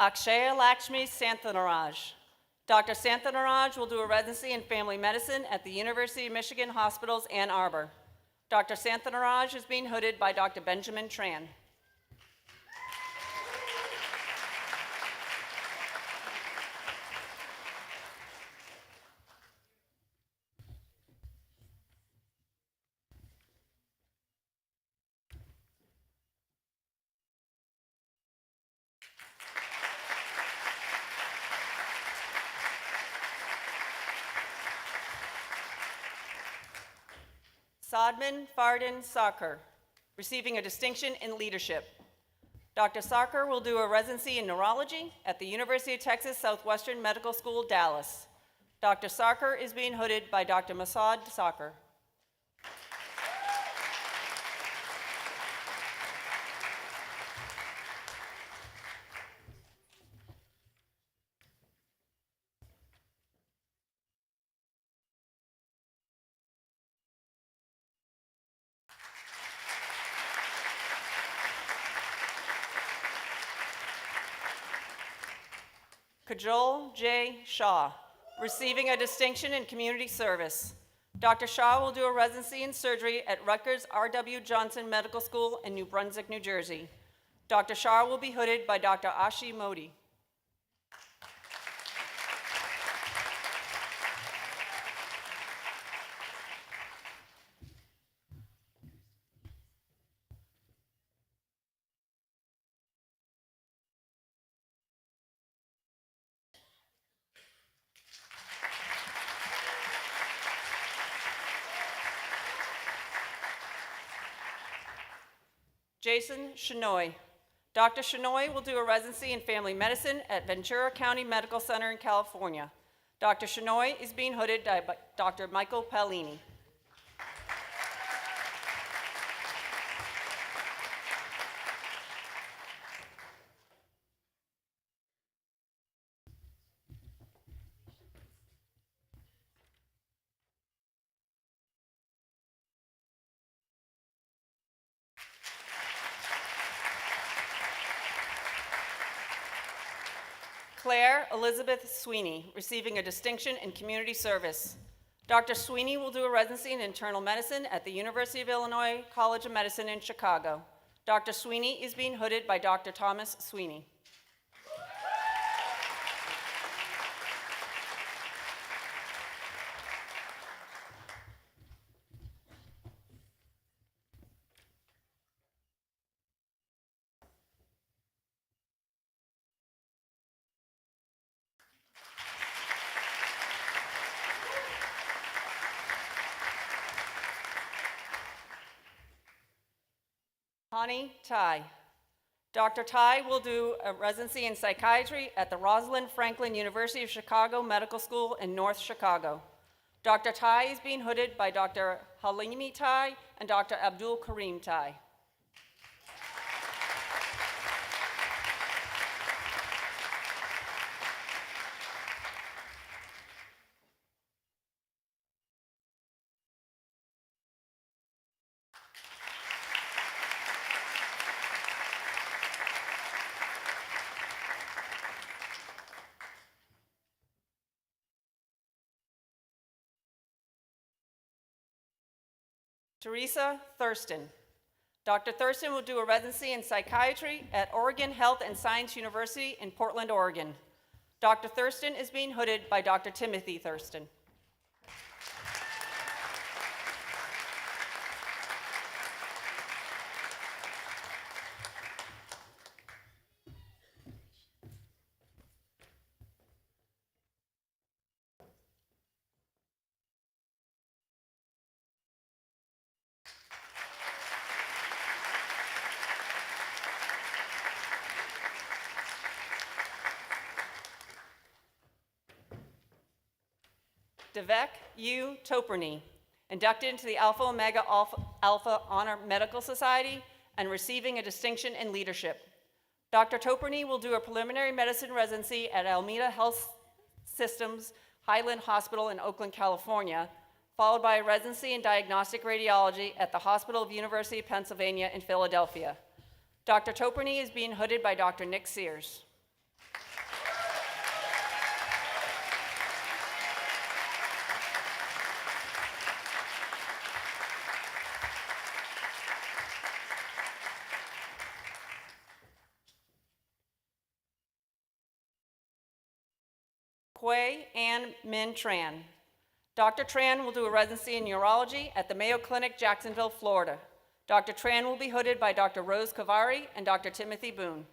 I: Akshaya Lakshmi Santhanaraj. Dr. Santhanaraj will do a residency in family medicine at the University of Michigan Hospitals, Ann Arbor. Dr. Santhanaraj is being hooded by Dr. Benjamin Tran. Sadman Fardin Sarkar, receiving a distinction in leadership. Dr. Sarkar will do a residency in neurology at the University of Texas Southwestern Medical School, Dallas. Dr. Sarkar is being hooded by Dr. Masad Sarkar. Kajol J. Shaw, receiving a distinction in community service. Dr. Shaw will do a residency in surgery at Rutgers R.W. Johnson Medical School in New Brunswick, New Jersey. Dr. Shaw will be hooded by Dr. Ashi Modi. Jason Shinoy. Dr. Shenoy will do a residency in family medicine at Ventura County Medical Center in California. Dr. Shenoy is being hooded by Dr. Michael Pallini. Claire Elizabeth Sweeney, receiving a distinction in community service. Dr. Sweeney will do a residency in internal medicine at the University of Illinois College of Medicine in Chicago. Dr. Sweeney is being hooded by Dr. Thomas Sweeney. Hani Tai. Dr. Tai will do a residency in psychiatry at the Rosalind Franklin University of Chicago Medical School in North Chicago. Dr. Tai is being hooded by Dr. Halimi Tai and Dr. Abdul Karim Tai. Teresa Thurston. Dr. Thurston will do a residency in psychiatry at Oregon Health and Science University in Portland, Oregon. Dr. Thurston is being hooded by Dr. Timothy Thurston. Devek U. Toperny, inducted into the Alpha Omega Alpha Honor Medical Society and receiving a distinction in leadership. Dr. Toperny will do a preliminary medicine residency at Alameda Health Systems Highland Hospital in Oakland, California, followed by a residency in diagnostic radiology at the Hospital of University of Pennsylvania in Philadelphia. Dr. Toperny is being hooded by Dr. Nick Sears. Quay Ann Min Tran. Dr. Tran will do a residency in urology at the Mayo Clinic, Jacksonville, Florida. Dr. Tran will be hooded by Dr. Rose Kavari and Dr. Timothy Boone.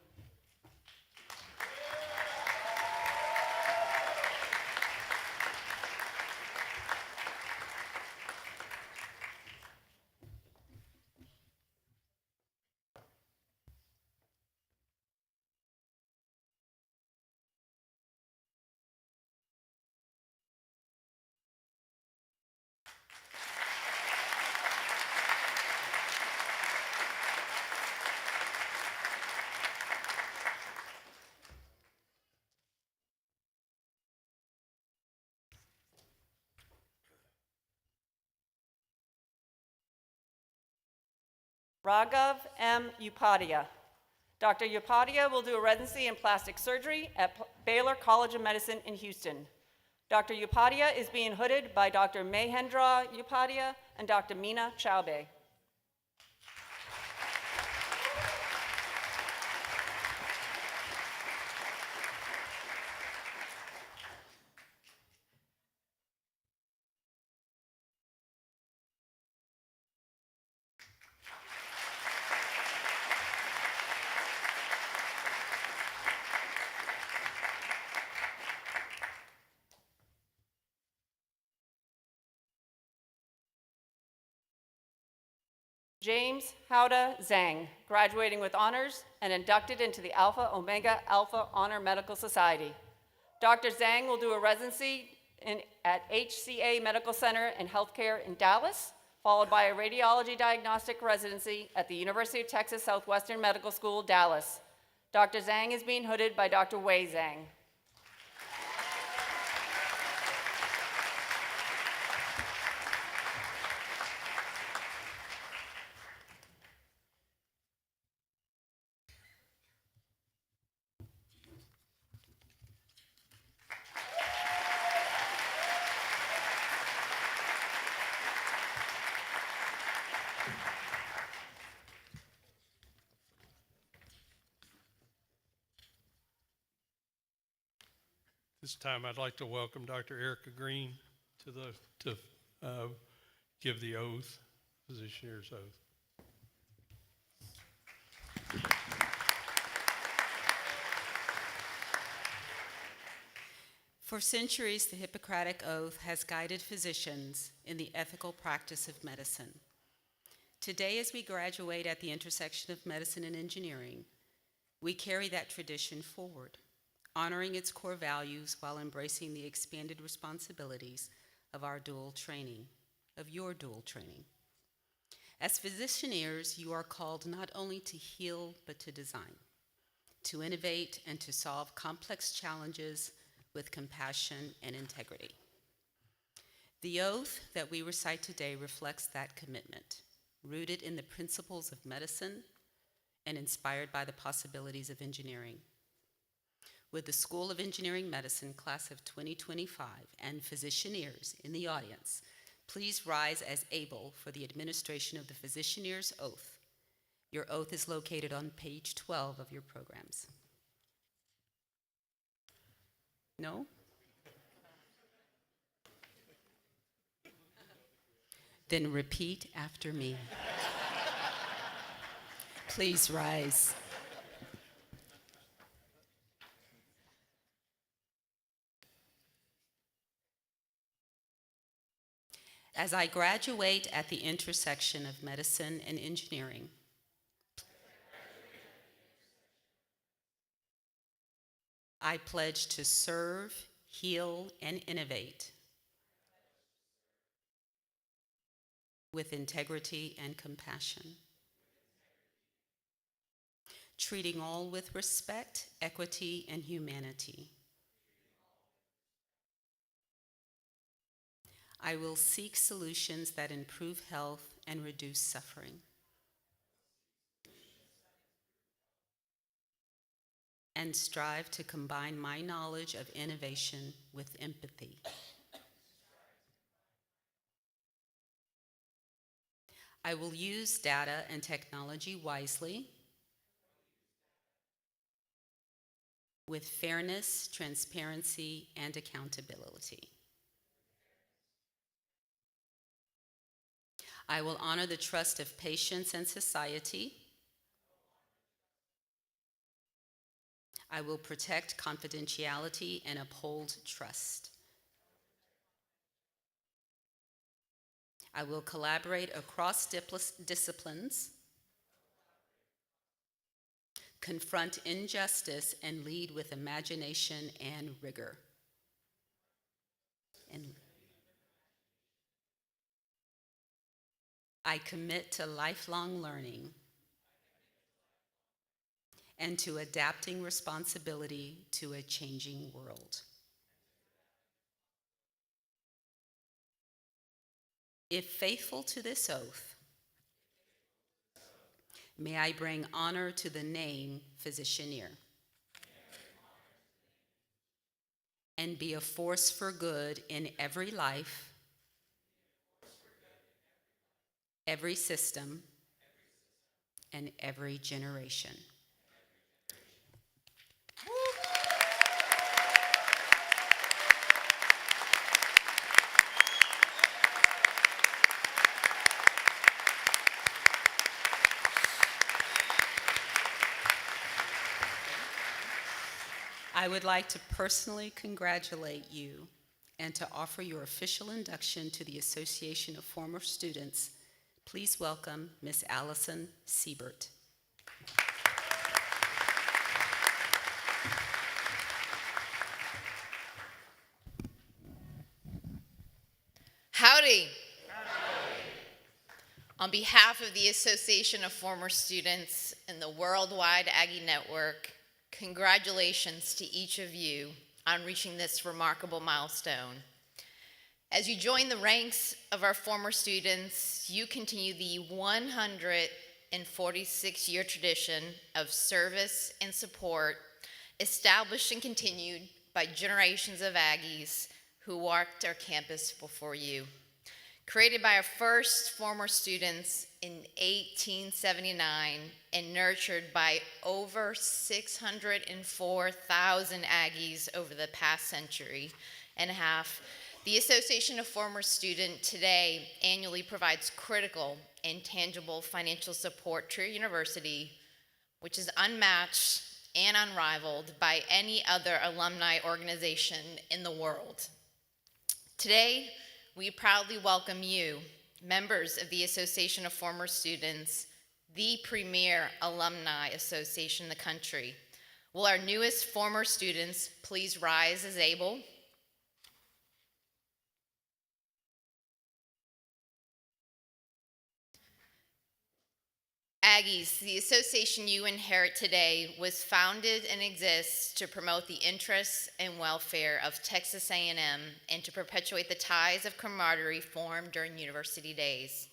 I: Raghav M. Upadhyay. Dr. Upadhyay will do a residency in plastic surgery at Baylor College of Medicine in Houston. Dr. Upadhyay is being hooded by Dr. Mahendra Upadhyay and Dr. Meena Chaubey. James Hauda Zhang, graduating with honors and inducted into the Alpha Omega Alpha Honor Medical Society. Dr. Zhang will do a residency at HCA Medical Center and Healthcare in Dallas, followed by a radiology diagnostic residency at the University of Texas Southwestern Medical School, Dallas. Dr. Zhang is being hooded by Dr. Wei Zhang.
C: This time I'd like to welcome Dr. Erica Green to give the oath, physicianer's oath.
J: For centuries, the Hippocratic Oath has guided physicians in the ethical practice of medicine. Today, as we graduate at the intersection of medicine and engineering, we carry that tradition forward, honoring its core values while embracing the expanded responsibilities of our dual training, of your dual training. As physicianeers, you are called not only to heal, but to design, to innovate, and to solve complex challenges with compassion and integrity. The oath that we recite today reflects that commitment, rooted in the principles of medicine and inspired by the possibilities of engineering. With the School of Engineering Medicine class of 2025 and physicianeers in the audience, please rise as able for the administration of the physicianeer's oath. Your oath is located on page 12 of your programs. No? Then repeat after me. Please rise. As I graduate at the intersection of medicine and engineering, I pledge to serve, heal, and innovate with integrity and compassion, treating all with respect, equity, and humanity. I will seek solutions that improve health and reduce suffering, and strive to combine my knowledge of innovation with empathy. I will use data and technology wisely, with fairness, transparency, and accountability. I will honor the trust of patients and society. I will protect confidentiality and uphold trust. I will collaborate across disciplines, confront injustice, and lead with imagination and rigor. And I commit to lifelong learning and to adapting responsibility to a changing world. If faithful to this oath, may I bring honor to the name physicianeer and be a force for good in every life, every system, and every generation. I would like to personally congratulate you and to offer your official induction to the Association of Former Students Please welcome Miss Allison Siebert.
K: Howdy. On behalf of the Association of Former Students and the Worldwide Aggie Network, congratulations to each of you on reaching this remarkable milestone. As you join the ranks of our former students, you continue the 146-year tradition of service and support established and continued by generations of Aggies who walked our campus before you. Created by our first former students in 1879 and nurtured by over 604,000 Aggies over the past century and a half, the Association of Former Students today annually provides critical and tangible financial support to your university, which is unmatched and unrivaled by any other alumni organization in the world. Today, we proudly welcome you, members of the Association of Former Students, the premier alumni association in the country. Will our newest former students please rise as able? Aggies, the association you inherit today was founded and exists to promote the interests and welfare of Texas A&M and to perpetuate the ties of camaraderie formed during university days.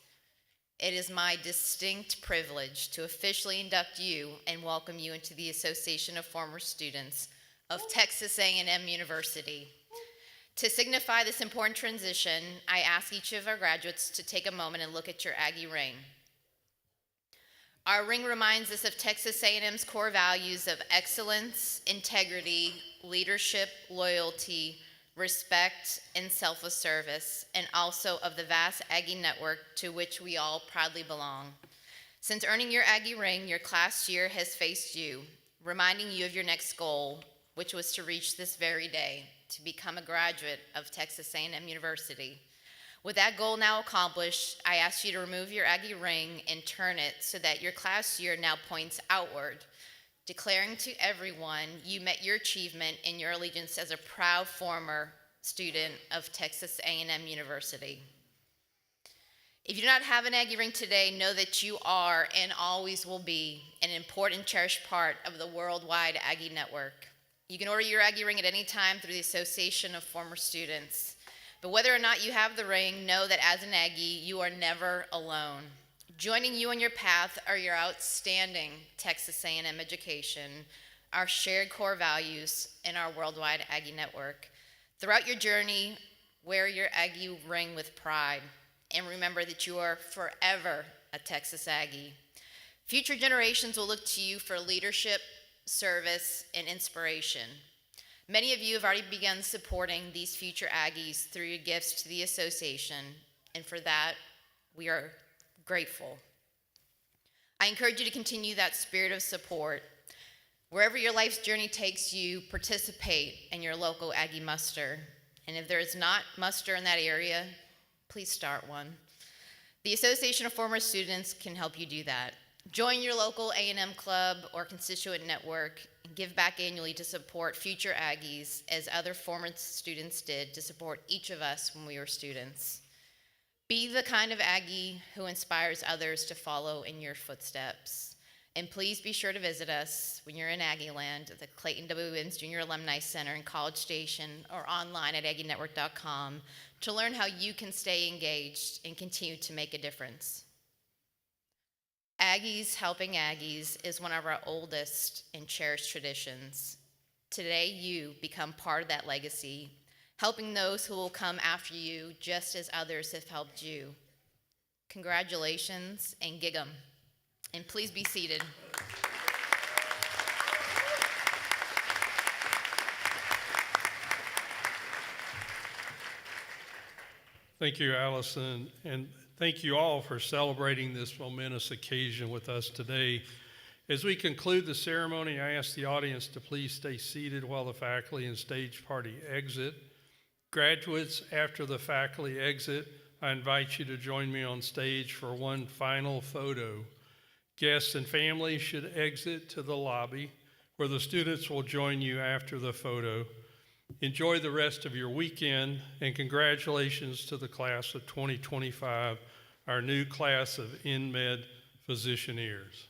K: It is my distinct privilege to officially induct you and welcome you into the Association of Former Students of Texas A&M University. To signify this important transition, I ask each of our graduates to take a moment and look at your Aggie ring. Our ring reminds us of Texas A&M's core values of excellence, integrity, leadership, loyalty, respect, and selfless service, and also of the vast Aggie network to which we all proudly belong. Since earning your Aggie ring, your class year has faced you, reminding you of your next goal, which was to reach this very day, to become a graduate of Texas A&M University. With that goal now accomplished, I ask you to remove your Aggie ring and turn it so that your class year now points outward, declaring to everyone you met your achievement and your allegiance as a proud former student of Texas A&M University. If you do not have an Aggie ring today, know that you are and always will be an important, cherished part of the Worldwide Aggie Network. You can order your Aggie ring at any time through the Association of Former Students. But whether or not you have the ring, know that as an Aggie, you are never alone. Joining you on your path are your outstanding Texas A&M education, our shared core values, and our Worldwide Aggie Network. Throughout your journey, wear your Aggie ring with pride, and remember that you are forever a Texas Aggie. Future generations will look to you for leadership, service, and inspiration. Many of you have already begun supporting these future Aggies through your gifts to the association, and for that, we are grateful. I encourage you to continue that spirit of support. Wherever your life's journey takes you, participate in your local Aggie muster. And if there is not muster in that area, please start one. The Association of Former Students can help you do that. Join your local A&M club or constituent network and give back annually to support future Aggies as other former students did to support each of us when we were students. Be the kind of Aggie who inspires others to follow in your footsteps. And please be sure to visit us when you're in Aggie Land at the Clayton W. Inns Junior Alumni Center in College Station or online at aggienetwork.com to learn how you can stay engaged and continue to make a difference. Aggies helping Aggies is one of our oldest and cherished traditions. Today, you become part of that legacy, helping those who will come after you just as others have helped you. Congratulations and gig 'em. And please be seated.
C: Thank you, Allison, and thank you all for celebrating this momentous occasion with us today. As we conclude the ceremony, I ask the audience to please stay seated while the faculty and stage party exit. Graduates, after the faculty exit, I invite you to join me on stage for one final photo. Guests and family should exit to the lobby, where the students will join you after the photo. Enjoy the rest of your weekend, and congratulations to the class of 2025, our new class of InMed physician ears.